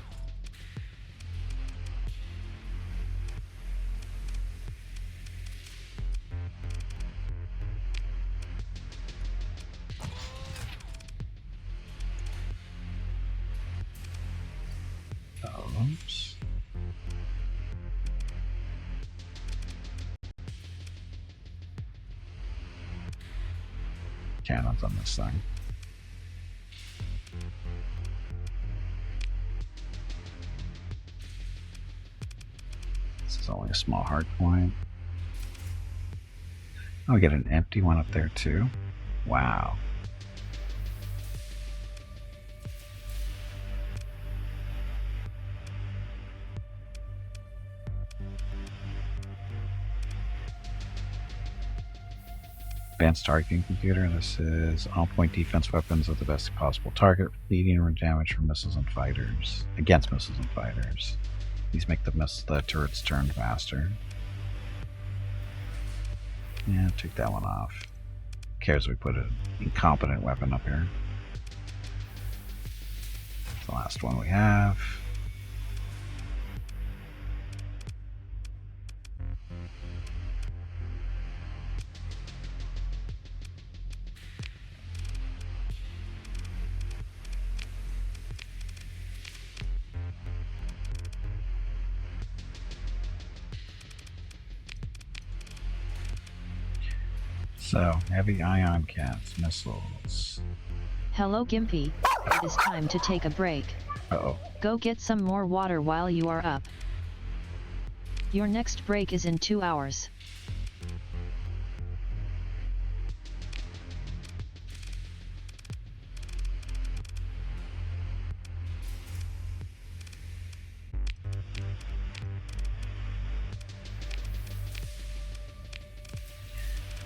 Oops. Cannons on this thing. This is only a small hard point. Oh, we get an empty one up there too. Wow. Advanced targeting computer. This is on-point defense weapons of the best possible target, leading or damage from missiles and fighters. Against missiles and fighters. These make the turrets turn faster. Yeah, take that one off. Who cares if we put an incompetent weapon up here? It's the last one we have. So, heavy ion cats, missiles. Hello Gimpy, it is time to take a break. Uh-oh. Go get some more water while you are up. Your next break is in 2 hours.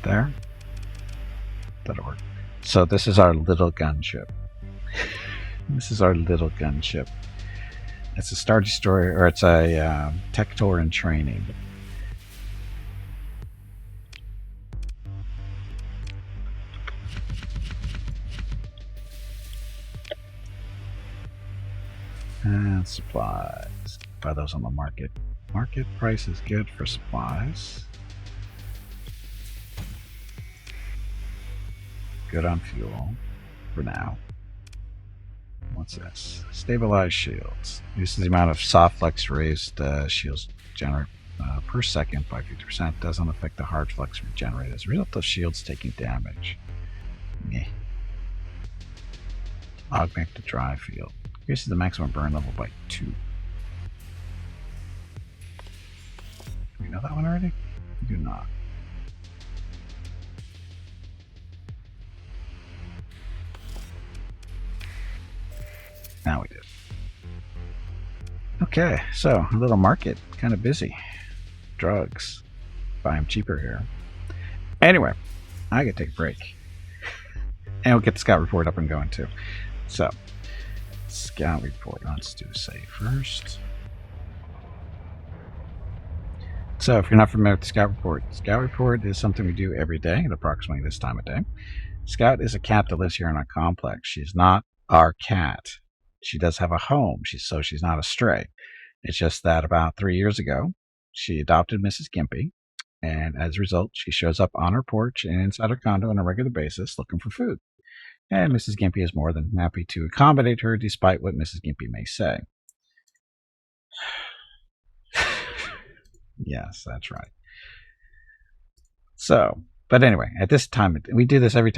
There. That'll work. So this is our little gunship. This is our little gunship. It's a Star Destroyer, or it's a Tector in training. And supplies. Buy those on the market. Market price is good for supplies. Good on fuel for now. What's this? Stabilized shields. This is the amount of soft flex raised shields generate per second by 50%. Doesn't affect the hard flex regenerate as a result of shields taking damage. Meh. Augment the dry field. Increases the maximum burn level by 2. Do we know that one already? We do not. Now we did. Okay, so a little market, kind of busy. Drugs. Buy them cheaper here. Anyway, I gotta take a break. And we'll get the scout report up and going too. So, scout report. Let's do save first. So, if you're not familiar with the scout report is something we do every day at approximately this time of day. Scout is a cat that lives here in our complex. She's not our cat. She does have a home, so she's not a stray. It's just that about 3 years ago, she adopted Mrs. Gimpy, and as a result, she shows up on her porch and inside her condo on a regular basis looking for food. And Mrs. Gimpy is more than happy to accommodate her despite what Mrs. Gimpy may say. Yes, that's right. So, but anyway, at this time, we do this every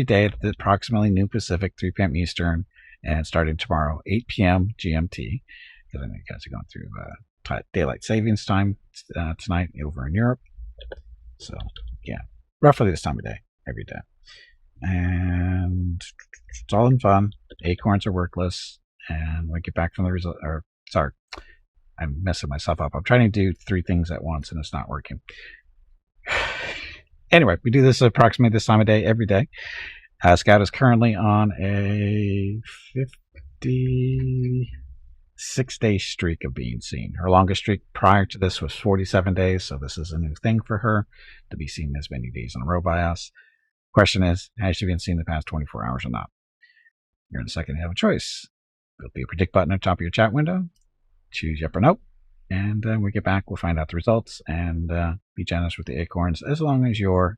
day at approximately noon Pacific, 3 p.m. Eastern, and starting tomorrow, 8 p.m. GMT, because I know you guys are going through daylight savings time tonight over in Europe. So, yeah, roughly this time of day, every day. And it's all in fun. Acorns are workless, and when I get back from the result, or sorry, I'm messing myself up. I'm trying to do 3 things at once, and it's not working. Anyway, we do this approximately this time of day every day. Scout is currently on a 56-day streak of being seen. Her longest streak prior to this was 47 days, so this is a new thing for her to be seen as many days in a row by us. Question is, has she been seen the past 24 hours or not? Here in a second, you have a choice. There'll be a predict button at the top of your chat window. Choose yep or no. And when we get back, we'll find out the results and be generous with the acorns as long as your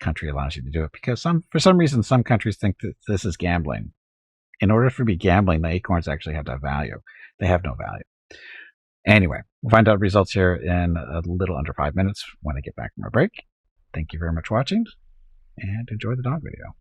country allows you to do it. Because for some reason, some countries think that this is gambling. In order for it to be gambling, the acorns actually have to have value. They have no value. Anyway, we'll find out results here in a little under 5 minutes when I get back from our break. Thank you very much for watching, and enjoy the dog video.